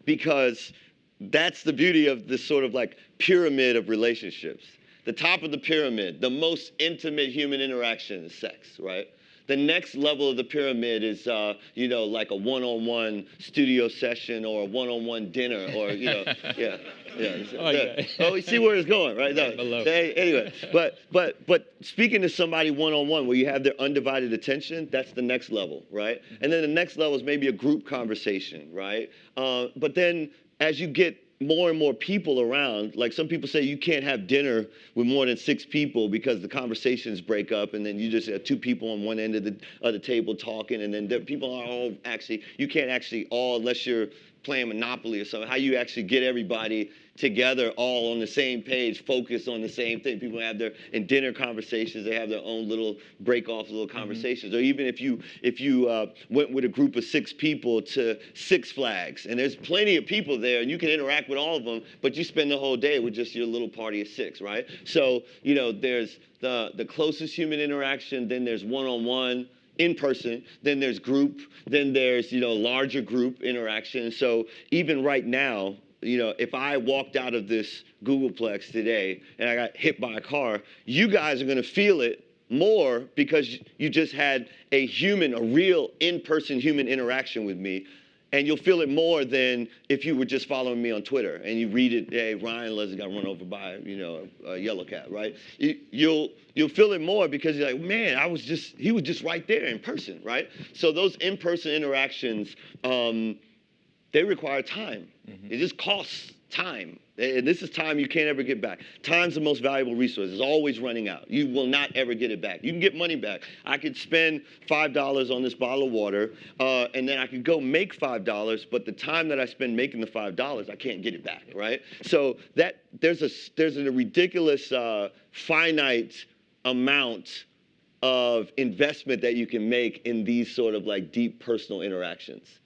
Because that's the beauty of this sort of like pyramid of relationships. The top of the pyramid, the most intimate human interaction is sex, right? The next level of the pyramid is, like a one-on-one studio session or a one-on-one dinner or, yeah. Oh, you see where it's going, right? No, anyway, but speaking to somebody one-on-one where you have their undivided attention, that's the next level, right? And then the next level is maybe a group conversation, right? But then as you get more and more people around, like some people say you can't have dinner with more than 6 people because the conversations break up and then you just have 2 people on one end of the table talking and then people are all you can't actually all, unless you're playing Monopoly or something, how you actually get everybody together all on the same page, focused on the same thing. People have their, in dinner conversations, they have their own little break-off little conversations. Or even if you went with a group of 6 people to Six Flags, and there's plenty of people there, and you can interact with all of them, but you spend the whole day with just your little party of 6, right? So, you know, there's the closest human interaction, then there's one-on-one, in person, then there's group, then there's, you know, larger group interaction. So even right now, you know, if I walked out of this Googleplex today and I got hit by a car, you guys are going to feel it more because you just had a real in-person human interaction with me. And you'll feel it more than if you were just following me on Twitter and you read it, hey, Ryan Leslie got run over by, you know, a yellow cat, right? You'll feel it more because you're like, man, he was just right there in person, right? So those in-person interactions, they require time. It just costs time. And this is time you can't ever get back. Time's the most valuable resource. It's always running out. You will not ever get it back. You can get money back. I could spend $5 on this bottle of water, and then I could go make $5, but the time that I spend making the $5, I can't get it back, right? So that there's a ridiculous finite amount of investment that you can make in these sort of like deep personal interactions.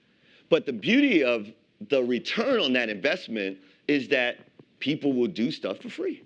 But the beauty of the return on that investment is that people will do stuff for free,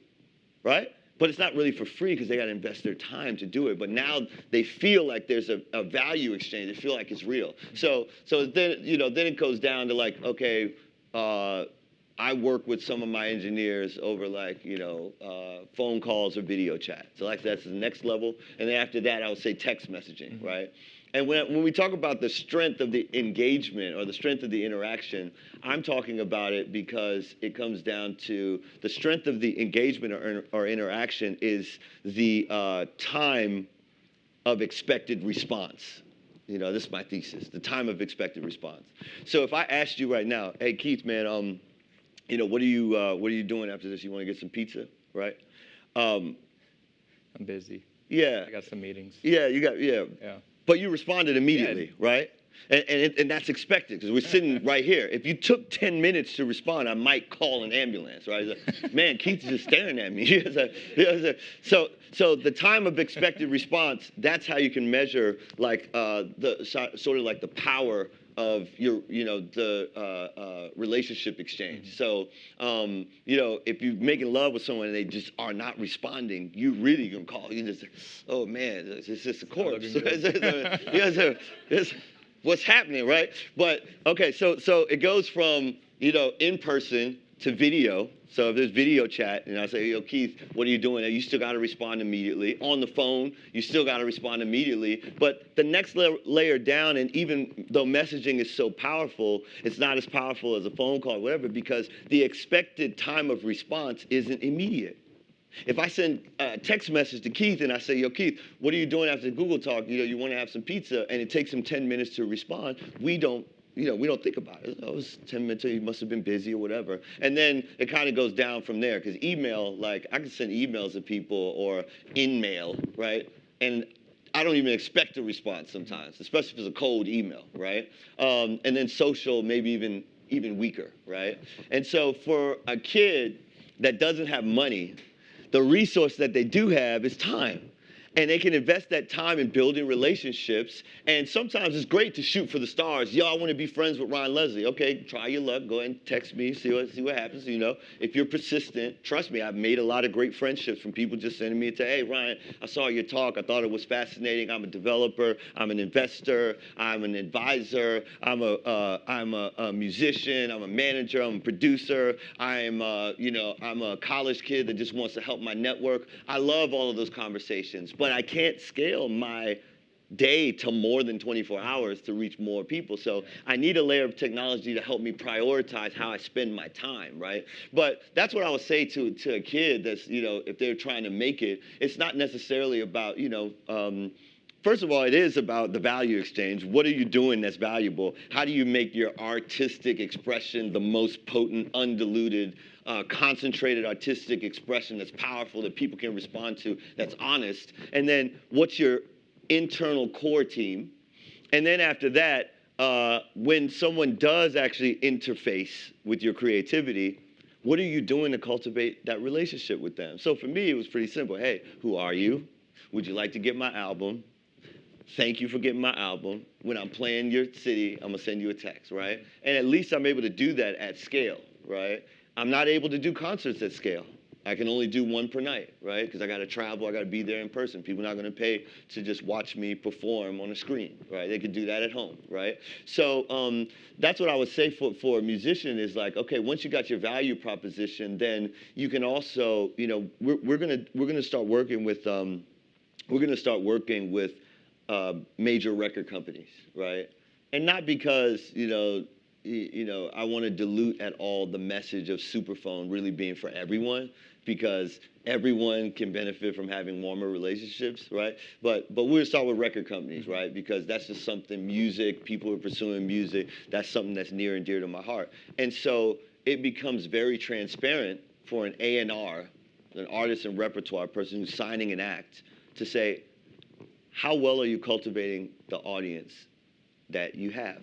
right? But it's not really for free because they got to invest their time to do it. But now they feel like there's a value exchange. They feel like it's real. So then, you know, then it goes down to like, okay, I work with some of my engineers over like, you know, phone calls or video chat. So like that's the next level. And then after that, I would say text messaging, right? And when we talk about the strength of the engagement or the strength of the interaction, I'm talking about it because it comes down to the strength of the engagement or interaction is the time of expected response. You know, this is my thesis, the time of expected response. So if I asked you right now, hey, Keith, man, you know, what are you doing after this? You want to get some pizza, right? I'm busy. Yeah. I got some meetings. Yeah, Yeah. But you responded immediately, right? And that's expected because we're sitting right here. If you took 10 minutes to respond, I might call an ambulance, right? Like, man, Keith's just staring at me. So the time of expected response, that's how you can measure like sort of like the power of your, you know, the relationship exchange. So, you know, if you're making love with someone and they just are not responding, you really can call. You just, oh man, it's just a corpse. What's happening, right? But okay, so it goes from, you know, in person to video. So if there's video chat, and I say, yo, Keith, what are you doing? You still got to respond immediately. On the phone, you still got to respond immediately. But the next layer down, and even though messaging is so powerful, it's not as powerful as a phone call or whatever, because the expected time of response isn't immediate. If I send a text message to Keith and I say, yo, Keith, what are you doing after the Google Talk? You know, you want to have some pizza, and it takes him 10 minutes to respond, we don't think about it. Oh, it was 10 minutes, he must have been busy or whatever. And then it kind of goes down from there, because email, like, I can send emails to people or in-mail, right? And I don't even expect a response sometimes, especially if it's a cold email, right? And then social, maybe even weaker, right? And so for a kid that doesn't have money, the resource that they do have is time. And they can invest that time in building relationships. And sometimes it's great to shoot for the stars. Yo, I want to be friends with Ryan Leslie. Okay, try your luck. Go ahead and text me, see what happens. You know, if you're persistent, trust me, I've made a lot of great friendships from people just sending me to, hey, Ryan, I saw your talk. I thought it was fascinating. I'm a developer. I'm an investor. I'm an advisor. I'm a musician. I'm a manager. I'm a producer. I'm a college kid that just wants to help my network. I love all of those conversations. But I can't scale my day to more than 24 hours to reach more people. So I need a layer of technology to help me prioritize how I spend my time, right? But that's what I would say to a kid that's, you know, if they're trying to make it, it's not necessarily about, you know, first of all, it is about the value exchange. What are you doing that's valuable? How do you make your artistic expression the most potent, undiluted, concentrated artistic expression that's powerful, that people can respond to, that's honest? And then what's your internal core team? And then after that, when someone does actually interface with your creativity, what are you doing to cultivate that relationship with them? So for me, it was pretty simple. Hey, who are you? Would you like to get my album? Thank you for getting my album. When I'm playing your city, I'm gonna send you a text, right? And at least I'm able to do that at scale, right? I'm not able to do concerts at scale. I can only do one per night, right? Because I gotta travel, I gotta be there in person. People are not gonna pay to just watch me perform on a screen, right? They could do that at home, right? So that's what I would say for a musician is like, okay, once you got your value proposition, then you can also, you know, we're gonna start working with major record companies, right? And not because I want to dilute at all the message of Superphone really being for everyone, because everyone can benefit from having warmer relationships, right? But we're gonna start with record companies, right? Because that's just something people are pursuing music. That's something that's near and dear to my heart. And so it becomes very transparent for an A&R, an artist and repertoire person who's signing an act, to say, how well are you cultivating the audience that you have?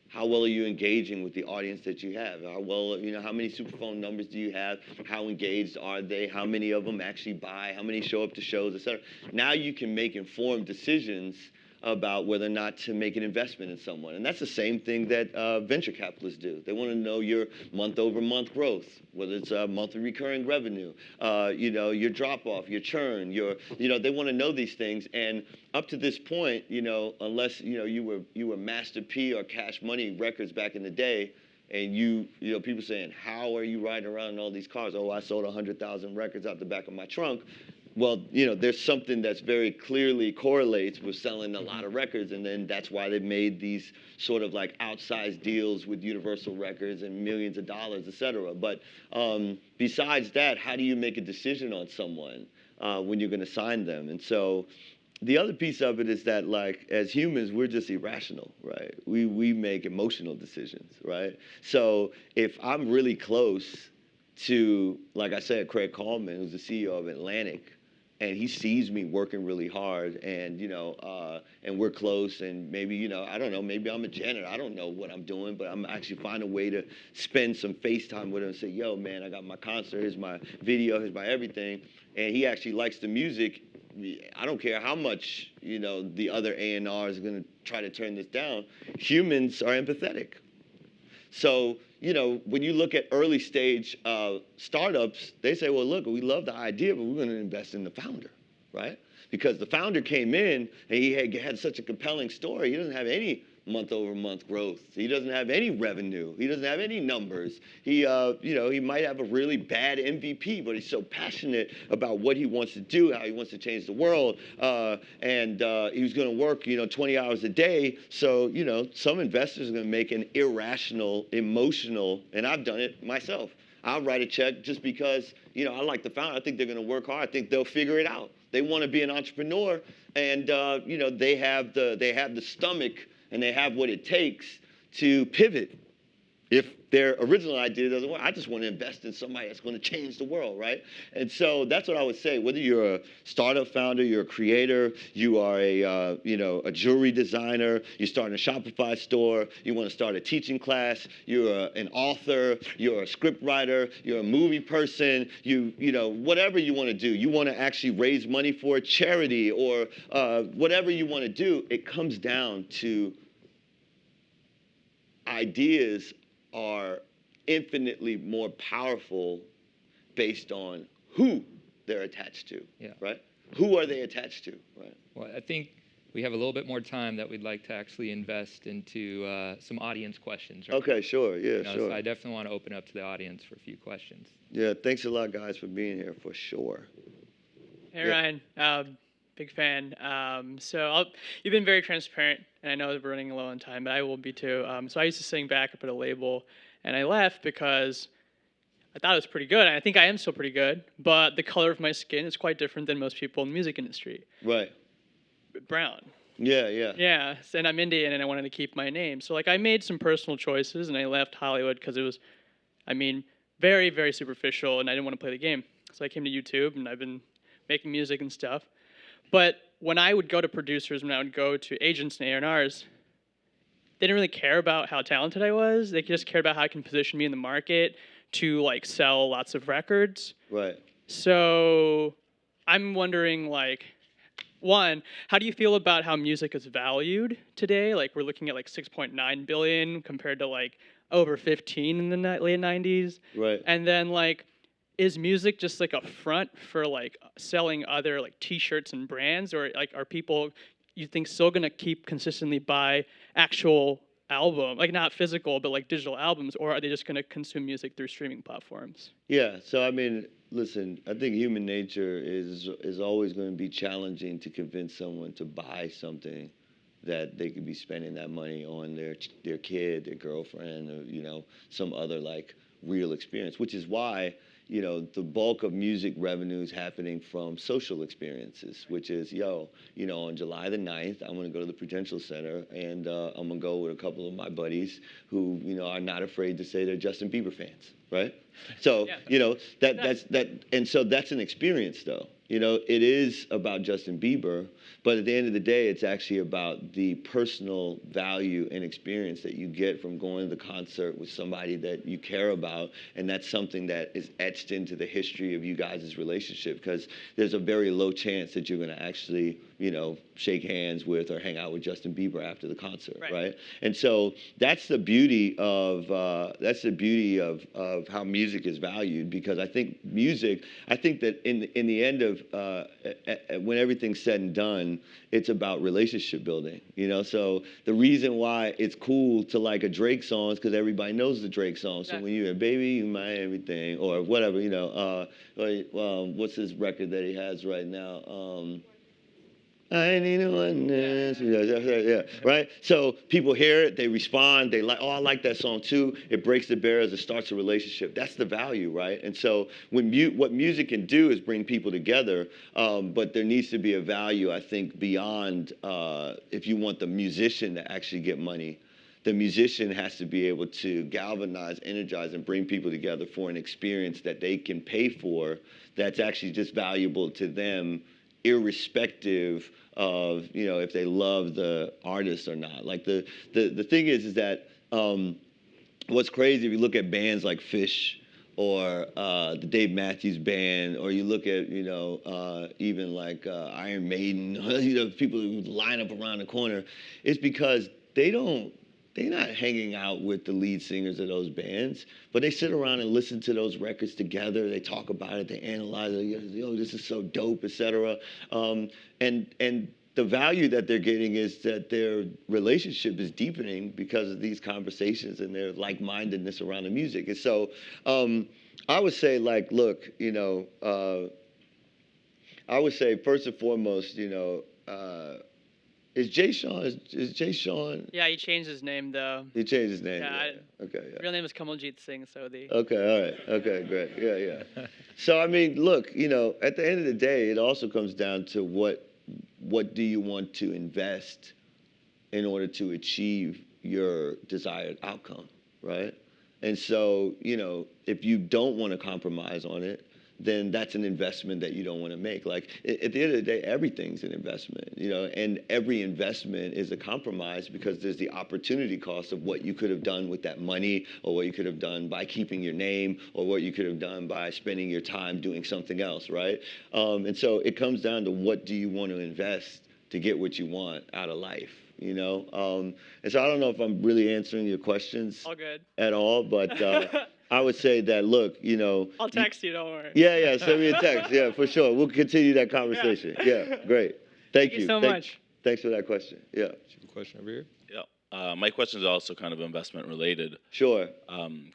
How well are you engaging with the audience that you have? How well, how many Superphone numbers do you have? How engaged are they? How many of them actually buy? How many show up to shows, et cetera? Now you can make informed decisions about whether or not to make an investment in someone. And that's the same thing that venture capitalists do. They want to know your month-over-month growth, whether it's monthly recurring revenue, your drop-off, your churn, they want to know these things. And up to this point, unless, you were Master P or Cash Money Records back in the day, and people saying, how are you riding around in all these cars? Oh, I sold 100,000 records out the back of my trunk. Well, there's something that's very clearly correlates with selling a lot of records, and then that's why they've made these sort of like outsized deals with Universal Records and millions of dollars, et cetera. But besides that, how do you make a decision on someone when you're going to sign them? And so the other piece of it is that, like, as humans, we're just irrational, right? We make emotional decisions, right? So if I'm really close to, like I said, Craig Kallman, who's the CEO of Atlantic, and he sees me working really hard, and and we're close, and maybe I don't know, maybe I'm a janitor, I don't know what I'm doing, but I'm actually find a way to spend some FaceTime with him and say, yo, man, I got my concert, here's my video, here's my everything, and he actually likes the music. I don't care how much the other A&Rs are going to try to turn this down. Humans are empathetic. So, when you look at early stage startups, they say, well, look, we love the idea, but we're going to invest in the founder, right? Because the founder came in and he had such a compelling story. He doesn't have any month-over-month growth. He doesn't have any revenue. He doesn't have any numbers. He might have a really bad MVP, but he's so passionate about what he wants to do, how he wants to change the world, and he's going to work, 20 hours a day. So, some investors are going to make an irrational, emotional, and I've done it myself. I'll write a check just because, I like the founder. I think they're going to work hard. I think they'll figure it out. They want to be an entrepreneur, and they have the stomach, and they have what it takes to pivot. If their original idea doesn't work, I just want to invest in somebody that's going to change the world, right? And so that's what I would say. Whether you're a startup founder, you're a creator, you are a jewelry designer, you're starting a Shopify store, you want to start a teaching class, you're an author, you're a script writer, you're a movie person, whatever you want to do, you want to actually raise money for a charity or whatever you want to do, it comes down to ideas are infinitely more powerful based on who they're attached to, right? Who are they attached to, right? Well, I think we have a little bit more time that we'd like to actually invest into some audience questions, right? Okay, sure, yeah, sure. So I definitely want to open up to the audience for a few questions. Yeah, thanks a lot, guys, for being here, for sure. Hey, Ryan. Big fan. You've been very transparent, and I know that we're running low on time, but I will be too. So I used to sing back up at a label, and I left because I thought it was pretty good, and I think I am still pretty good, but the color of my skin is quite different than most people in the music industry. Right. Brown. Yeah, yeah. Yeah, and I'm Indian, and I wanted to keep my name. So, I made some personal choices, and I left Hollywood because it was, very, very superficial, and I didn't want to play the game. So I came to YouTube, and I've been making music and stuff. But when I would go to producers, when I would go to agents and A&Rs, they didn't really care about how talented I was. They just cared about how I can position me in the market to like sell lots of records. Right. So I'm wondering, like, one, how do you feel about how music is valued today? Like, we're looking at like 6.9 billion compared to like over 15 in the late 90s. Right. And then like, is music just like a front for like selling other like T-shirts and brands, or like are people, you think, still gonna keep consistently buy actual album, like not physical but like digital albums, or are they just gonna consume music through streaming platforms? Yeah. So I mean, listen, I think human nature is always going to be challenging to convince someone to buy something that they could be spending that money on their kid, their girlfriend, or some other like real experience. Which is why the bulk of music revenue is happening from social experiences, which is on July the 9th, I'm gonna go to the Prudential Center and I'm gonna go with a couple of my buddies who are not afraid to say they're Justin Bieber fans, right? So Yeah. that's and so that's an experience though. It is about Justin Bieber, but at the end of the day, it's actually about the personal value and experience that you get from going to the concert with somebody that you care about, and that's something that is etched into the history of you guys' relationship, because there's a very low chance that you're going to actually, shake hands with or hang out with Justin Bieber after the concert, right? And so that's the beauty of how music is valued, because I think that in the end of when everything's said and done, it's about relationship building, So the reason why it's cool to like a Drake song is because everybody knows the Drake song. So when you're baby, you my everything, or whatever, what's his record that he has right now? I need one dance. Yeah, right? So people hear it, they respond, they like, oh, I like that song too. It breaks the barriers, it starts a relationship. That's the value, right? And so what music can do is bring people together, but there needs to be a value, I think, beyond if you want the musician to actually get money. The musician has to be able to galvanize, energize, and bring people together for an experience that they can pay for, that's actually just valuable to them, irrespective of if they love the artist or not. Like the thing is that what's crazy, if you look at bands like Fish or the Dave Matthews Band, or you look at even like Iron Maiden, people who line up around the corner, it's because they're not hanging out with the lead singers of those bands, but they sit around and listen to those records together. They talk about it, they analyze it. This is so dope, etc. And the value that they're getting is that their relationship is deepening because of these conversations and their like-mindedness around the music. And so I would say, like, look, I would say first and foremost, is Jay Sean? Yeah, he changed his name though. He changed his name. Yeah. Okay. Yeah. Real name is Kamaljit Singh Sodhi. Okay. All right. Okay. Great. Yeah. So I mean, look, at the end of the day, it also comes down to what do you want to invest in order to achieve your desired outcome, right? And so, if you don't want to compromise on it, then that's an investment that you don't want to make. Like at the end of the day, everything's an investment, and every investment is a compromise, because there's the opportunity cost of what you could have done with that money, or what you could have done by keeping your name, or what you could have done by spending your time doing something else, right? And so it comes down to, what do you want to invest to get what you want out of life? And so I don't know if I'm really answering your questions All good. at all, but I would say that, look, I'll text you, don't worry. Yeah, send me a text. Yeah, for sure. We'll continue that conversation. Yeah, great. Thank you so much. Thanks for that question. Yeah. You have a question over here? Yeah. My question is also kind of investment related. Sure.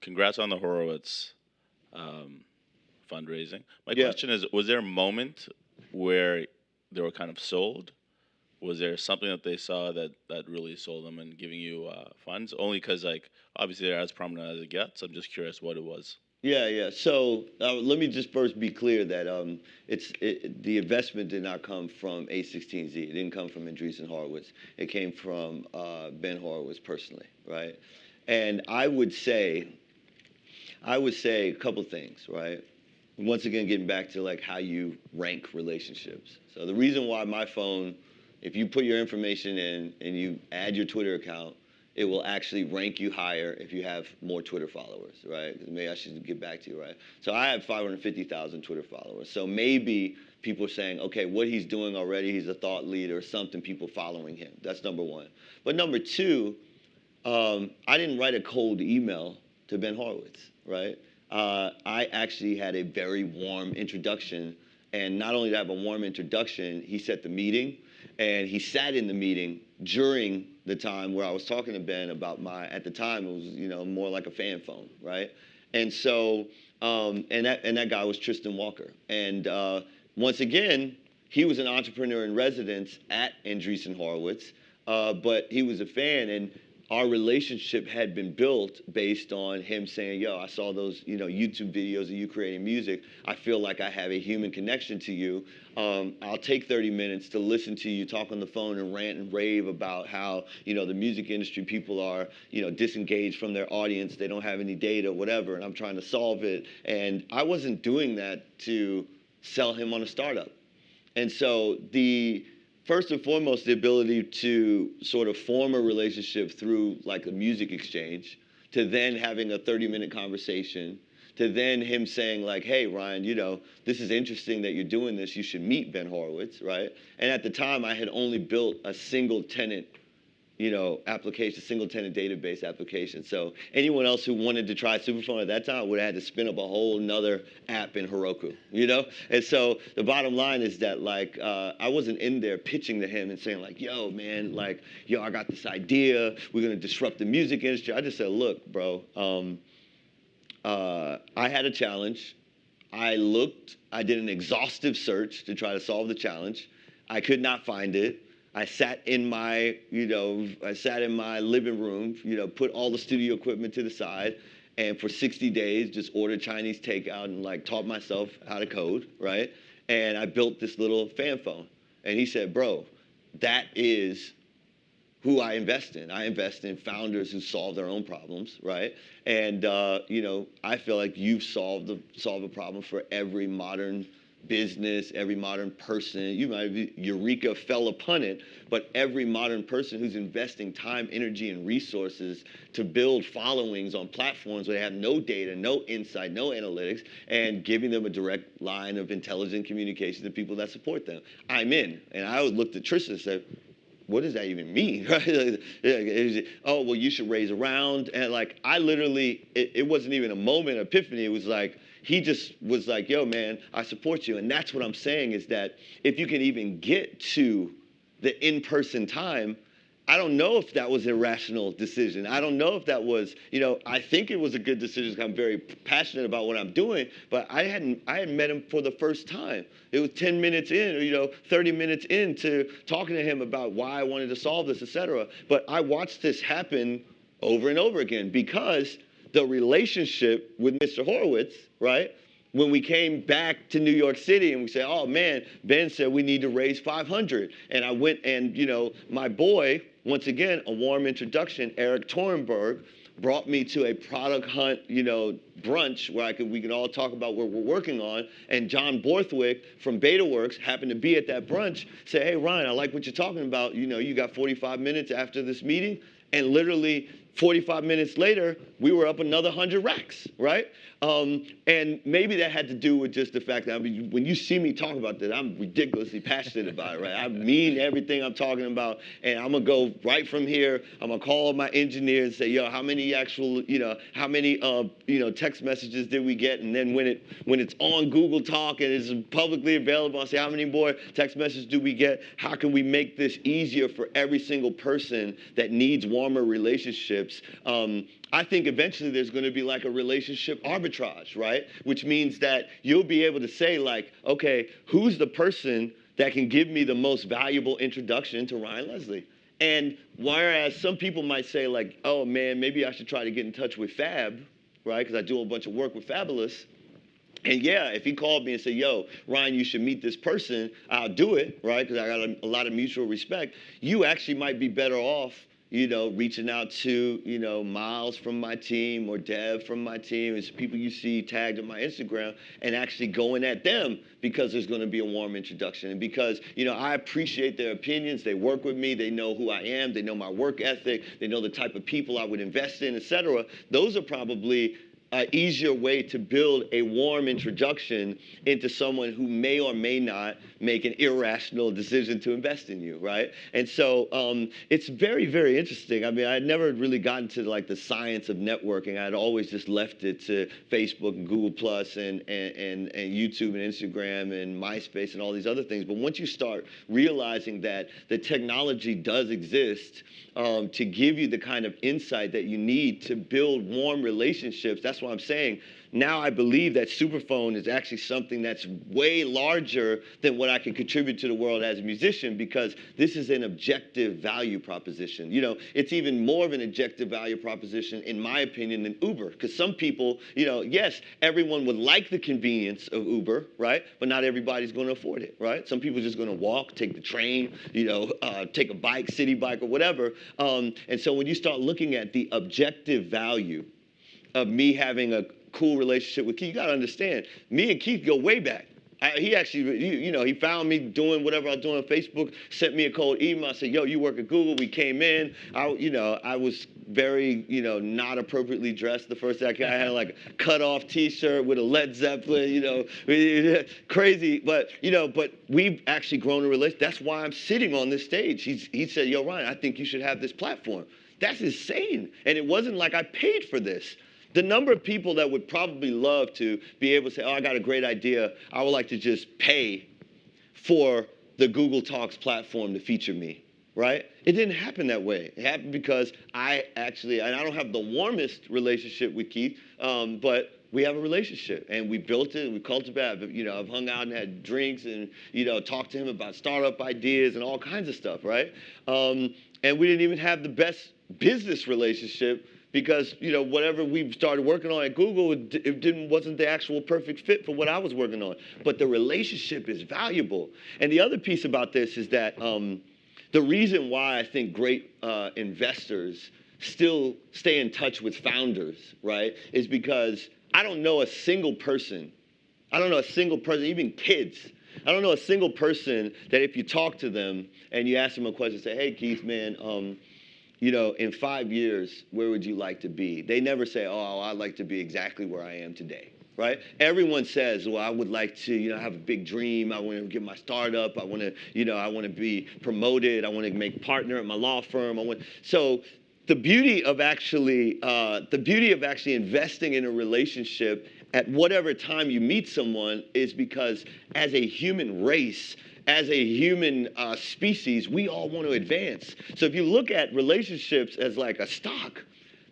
Congrats on the Horowitz fundraising. My question is, was there a moment where they were kind of sold? Was there something that they saw that really sold them and giving you funds? Only because, like, obviously they're as prominent as it gets. So I'm just curious what it was. Yeah. So let me just first be clear that the investment did not come from A16Z. It didn't come from Andreessen Horowitz. It came from Ben Horowitz personally, right? And I would say a couple things, right? Once again, getting back to like how you rank relationships. So the reason why my phone, if you put your information in and you add your Twitter account it will actually rank you higher if you have more Twitter followers, right? Maybe I should get back to you, right? So I have 550,000 Twitter followers. So maybe people are saying, okay, what he's doing already, he's a thought leader, something, people following him. That's number one. But number two, I didn't write a cold email to Ben Horowitz, right? I actually had a very warm introduction. And not only did I have a warm introduction, he set the meeting. And he sat in the meeting during the time where I was talking to Ben about at the time, it was, more like a fan phone, right? And so, and that guy was Tristan Walker. And once again, he was an entrepreneur in residence at Andreessen Horowitz, but he was a fan, and our relationship had been built based on him saying, yo, I saw those, YouTube videos of you creating music. I feel like I have a human connection to you. I'll take 30 minutes to listen to you talk on the phone and rant and rave about how, the music industry, people are, disengaged from their audience. They don't have any data, whatever, and I'm trying to solve it. And I wasn't doing that to sell him on a startup. And so first and foremost, the ability to sort of form a relationship through like a music exchange, to then having a 30-minute conversation, to then him saying like, hey, Ryan, this is interesting that you're doing this. You should meet Ben Horowitz, right? And at the time, I had only built a single tenant, application, single tenant database application. So anyone else who wanted to try SuperPhone at that time would have had to spin up a whole nother app in Heroku, And so the bottom line is that like, I wasn't in there pitching to him and saying like, yo, man, like, I got this idea. We're going to disrupt the music industry. I just said, look, bro, I had a challenge. I did an exhaustive search to try to solve the challenge. I could not find it. I sat in my living room, put all the studio equipment to the side, and for 60 days just ordered Chinese takeout and like taught myself how to code, right? And I built this little fan phone. And he said, bro, that is who I invest in. I invest in founders who solve their own problems, right? And I feel like you've solved a problem for every modern business, every modern person. You might be Eureka fell upon it, but every modern person who's investing time, energy, and resources to build followings on platforms where they have no data, no insight, no analytics, and giving them a direct line of intelligent communication to people that support them. I'm in. And I would look at Tristan and say, what does that even mean? Oh, well, you should raise around. And like, I literally, it wasn't even a moment of epiphany. It was like, he just was like, yo, man, I support you. And that's what I'm saying is that if you can even get to the in-person time, I don't know if that was a rational decision. I don't know if that was, I think it was a good decision because I'm very passionate about what I'm doing, but I hadn't met him for the first time. It was 10 minutes in, or 30 minutes into talking to him about why I wanted to solve this, et cetera. But I watched this happen over and over again because the relationship with Mr. Horowitz, right? When we came back to New York City and we said, oh man, Ben said we need to raise 500. And I went and, my boy, once again, a warm introduction, Eric Torenberg, brought me to a product hunt, brunch where we can all talk about what we're working on. And John Borthwick from BetaWorks happened to be at that brunch, say, hey, Ryan, I like what you're talking about. You got 45 minutes after this meeting. And literally 45 minutes later, we were up another 100 racks, right? And maybe that had to do with just the fact that when you see me talk about this, I'm ridiculously passionate about it, right? I mean everything I'm talking about, and I'm gonna go right from here. I'm gonna call my engineer and say, yo, how many text messages did we get? And then when it's on Google Talk and it's publicly available, I'll say, how many more text messages do we get? How can we make this easier for every single person that needs warmer relationships? I think eventually there's going to be like a relationship arbitrage, right? Which means that you'll be able to say like, okay, who's the person that can give me the most valuable introduction to Ryan Leslie? And whereas some people might say like, oh man, maybe I should try to get in touch with Fab, right? Because I do a bunch of work with Fabulous. And yeah, if he called me and said, yo, Ryan, you should meet this person, I'll do it, right? Because I got a lot of mutual respect. You actually might be better off reaching out to, Miles from my team or Dev from my team. It's people you see tagged on my Instagram and actually going at them because there's going to be a warm introduction. And because, I appreciate their opinions. They work with me. They know who I am. They know my work ethic. They know the type of people I would invest in, et cetera. Those are probably an easier way to build a warm introduction into someone who may or may not make an irrational decision to invest in you, right? And so it's very, very interesting. I mean, I had never really gotten to like the science of networking. I had always just left it to Facebook and Google Plus and YouTube and Instagram and MySpace and all these other things. But once you start realizing that the technology does exist to give you the kind of insight that you need to build warm relationships, that's what I'm saying. Now I believe that SuperPhone is actually something that's way larger than what I can contribute to the world as a musician, because this is an objective value proposition. It's even more of an objective value proposition, in my opinion, than Uber. Because some people, yes, everyone would like the convenience of Uber, right? But not everybody's going to afford it, right? Some people are just going to walk, take the train, take a bike, city bike, or whatever. And so when you start looking at the objective value of me having a cool relationship with Keith, you gotta understand, me and Keith go way back. He actually, he found me doing whatever I was doing on Facebook, sent me a cold email. I said, yo, you work at Google. We came in. I was very, not appropriately dressed the first day I came. I had like a cut-off T-shirt with a Led Zeppelin, crazy. But we've actually grown a relationship. That's why I'm sitting on this stage. He said, yo, Ryan, I think you should have this platform. That's insane. And it wasn't like I paid for this. The number of people that would probably love to be able to say, oh, I got a great idea. I would like to just pay for the Google Talks platform to feature me, right? It didn't happen that way. It happened because and I don't have the warmest relationship with Keith, but we have a relationship, and we built it, and we cultivated it. I've hung out and had drinks and, talked to him about startup ideas and all kinds of stuff, right? And we didn't even have the best business relationship, because whatever we started working on at Google, wasn't the actual perfect fit for what I was working on. But the relationship is valuable. And the other piece about this is that the reason why I think great investors still stay in touch with founders, right, is because I don't know a single person, even kids. I don't know a single person that if you talk to them and you ask them a question, say, hey, Keith, man, in 5 years, where would you like to be? They never say, oh, I'd like to be exactly where I am today, right? Everyone says, well, I would like to, have a big dream. I want to get my startup. I want to be promoted. I want to make partner at my law firm. So the beauty of actually investing in a relationship at whatever time you meet someone is because as a human race, as a human species, we all want to advance. So if you look at relationships as like a stock,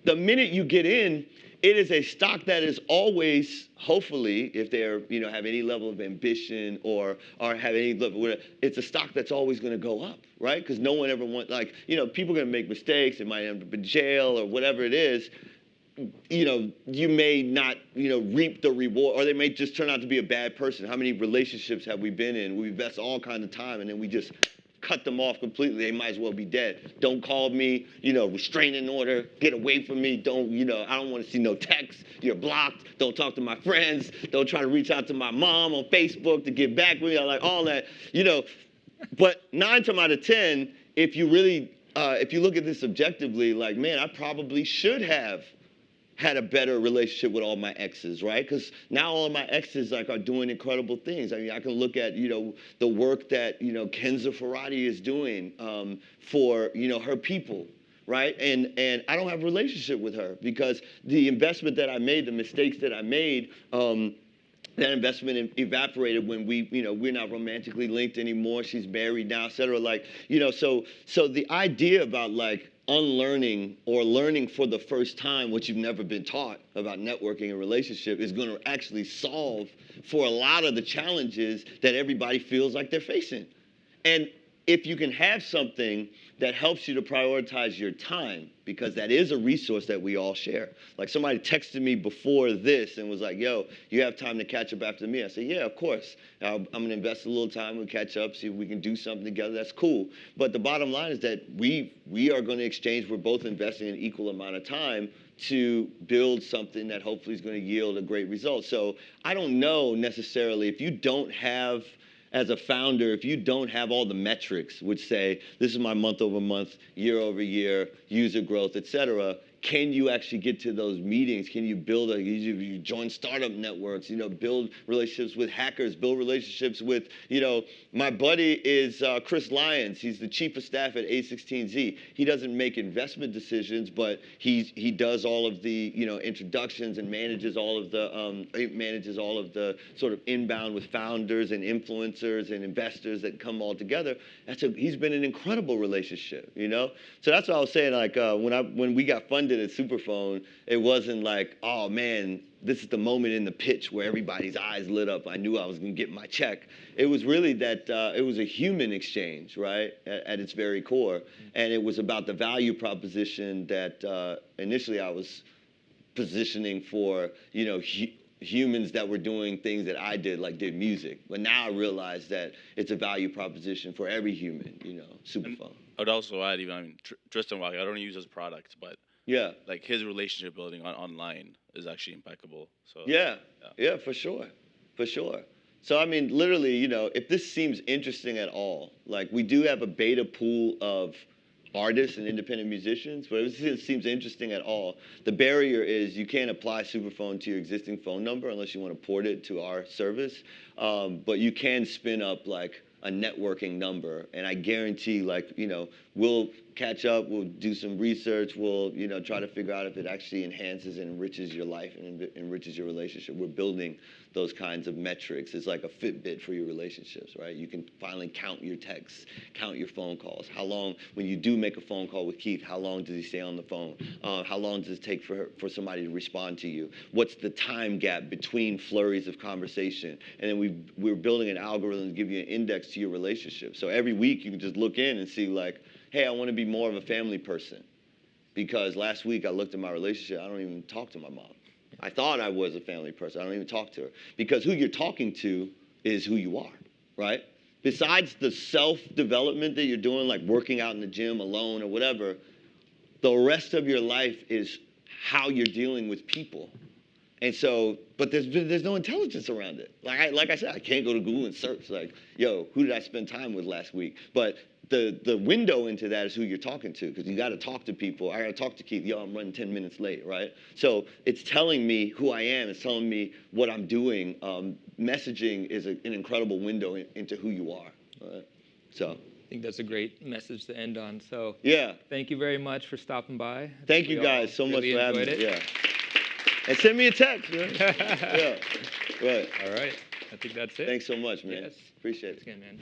the minute you get in, it is a stock that is always, hopefully, if they're, have any level of ambition or have any level, it's a stock that's always going to go up, right? Because no one ever wants, people are going to make mistakes. They might end up in jail or whatever it is. You may not, reap the reward, or they may just turn out to be a bad person. How many relationships have we been in? We invest all kinds of time, and then we just cut them off completely. They might as well be dead. Don't call me, restraining order. Get away from me. Don't, I don't want to see no texts. You're blocked. Don't talk to my friends. Don't try to reach out to my mom on Facebook to get back with me. Like all that, But 9 times out of 10, if you really, if you look at this objectively, like, man, I probably should have had a better relationship with all my exes, right? Because now all of my exes are doing incredible things. I mean, I can look at the work that Kenza Ferrati is doing for her people, right? And I don't have a relationship with her because the investment that I made, the mistakes that I made, that investment evaporated when we're not romantically linked anymore. She's married now, et cetera. So the idea about unlearning or learning for the first time what you've never been taught about networking and relationship is going to actually solve for a lot of the challenges that everybody feels like they're facing. And if you can have something that helps you to prioritize your time, because that is a resource that we all share. Like somebody texted me before this and was like, yo, you have time to catch up after me? I said, yeah, of course. I'm going to invest a little time, we'll catch up, see if we can do something together. That's cool. But the bottom line is that we are going to exchange, we're both investing an equal amount of time to build something that hopefully is going to yield a great result. So I don't know necessarily if you don't have, as a founder, if you don't have all the metrics which say, this is my month over month, year over year, user growth, et cetera, can you actually get to those meetings? Can you build you join startup networks, build relationships with hackers, build relationships with, my buddy is Chris Lyons. He's the chief of staff at A16Z. He doesn't make investment decisions, but he does all of the, introductions and manages all of the sort of inbound with founders and influencers and investors that come all together. He's been an incredible relationship, So that's what I was saying, like when we got funded at SuperPhone, it wasn't like, oh man, this is the moment in the pitch where everybody's eyes lit up. I knew I was going to get my check. It was really that it was a human exchange, right, at its very core. And it was about the value proposition that initially I was positioning for, humans that were doing things that I did, like did music. But now I realize that it's a value proposition for every human, SuperPhone. I would also add, even, Tristan Walker, I don't use his product, but yeah, like his relationship building online is actually impeccable. So yeah, for sure. So I mean, literally, if this seems interesting at all, like we do have a beta pool of artists and independent musicians, but if it seems interesting at all, the barrier is you can't apply SuperPhone to your existing phone number unless you want to port it to our service. But you can spin up like a networking number, and I guarantee, like, we'll catch up, we'll do some research, we'll, try to figure out if it actually enhances and enriches your life and enriches your relationship. We're building those kinds of metrics. It's like a Fitbit for your relationships, right? You can finally count your texts, count your phone calls. How long, when you do make a phone call with Keith, how long does he stay on the phone? How long does it take for somebody to respond to you? What's the time gap between flurries of conversation? And then we're building an algorithm to give you an index to your relationship. So every week you can just look in and see, like, hey, I want to be more of a family person. Because last week I looked at my relationship, I don't even talk to my mom. I thought I was a family person. I don't even talk to her. Because who you're talking to is who you are, right? Besides the self-development that you're doing, like working out in the gym alone or whatever, the rest of your life is how you're dealing with people. And so, but there's no intelligence around it. Like I said, I can't go to Google and search, like, yo, who did I spend time with last week? But the window into that is who you're talking to, because you got to talk to people. I got to talk to Keith. Yo, I'm running 10 minutes late, right? So it's telling me who I am. It's telling me what I'm doing. Messaging is an incredible window into who you are. Right? So I think that's a great message to end on. So yeah, thank you very much for stopping by. Thank you guys so much for having me. Yeah. And send me a text. Yeah. Right. All right. I think that's it. Thanks so much, man. Yes. Appreciate it. Thanks again, man.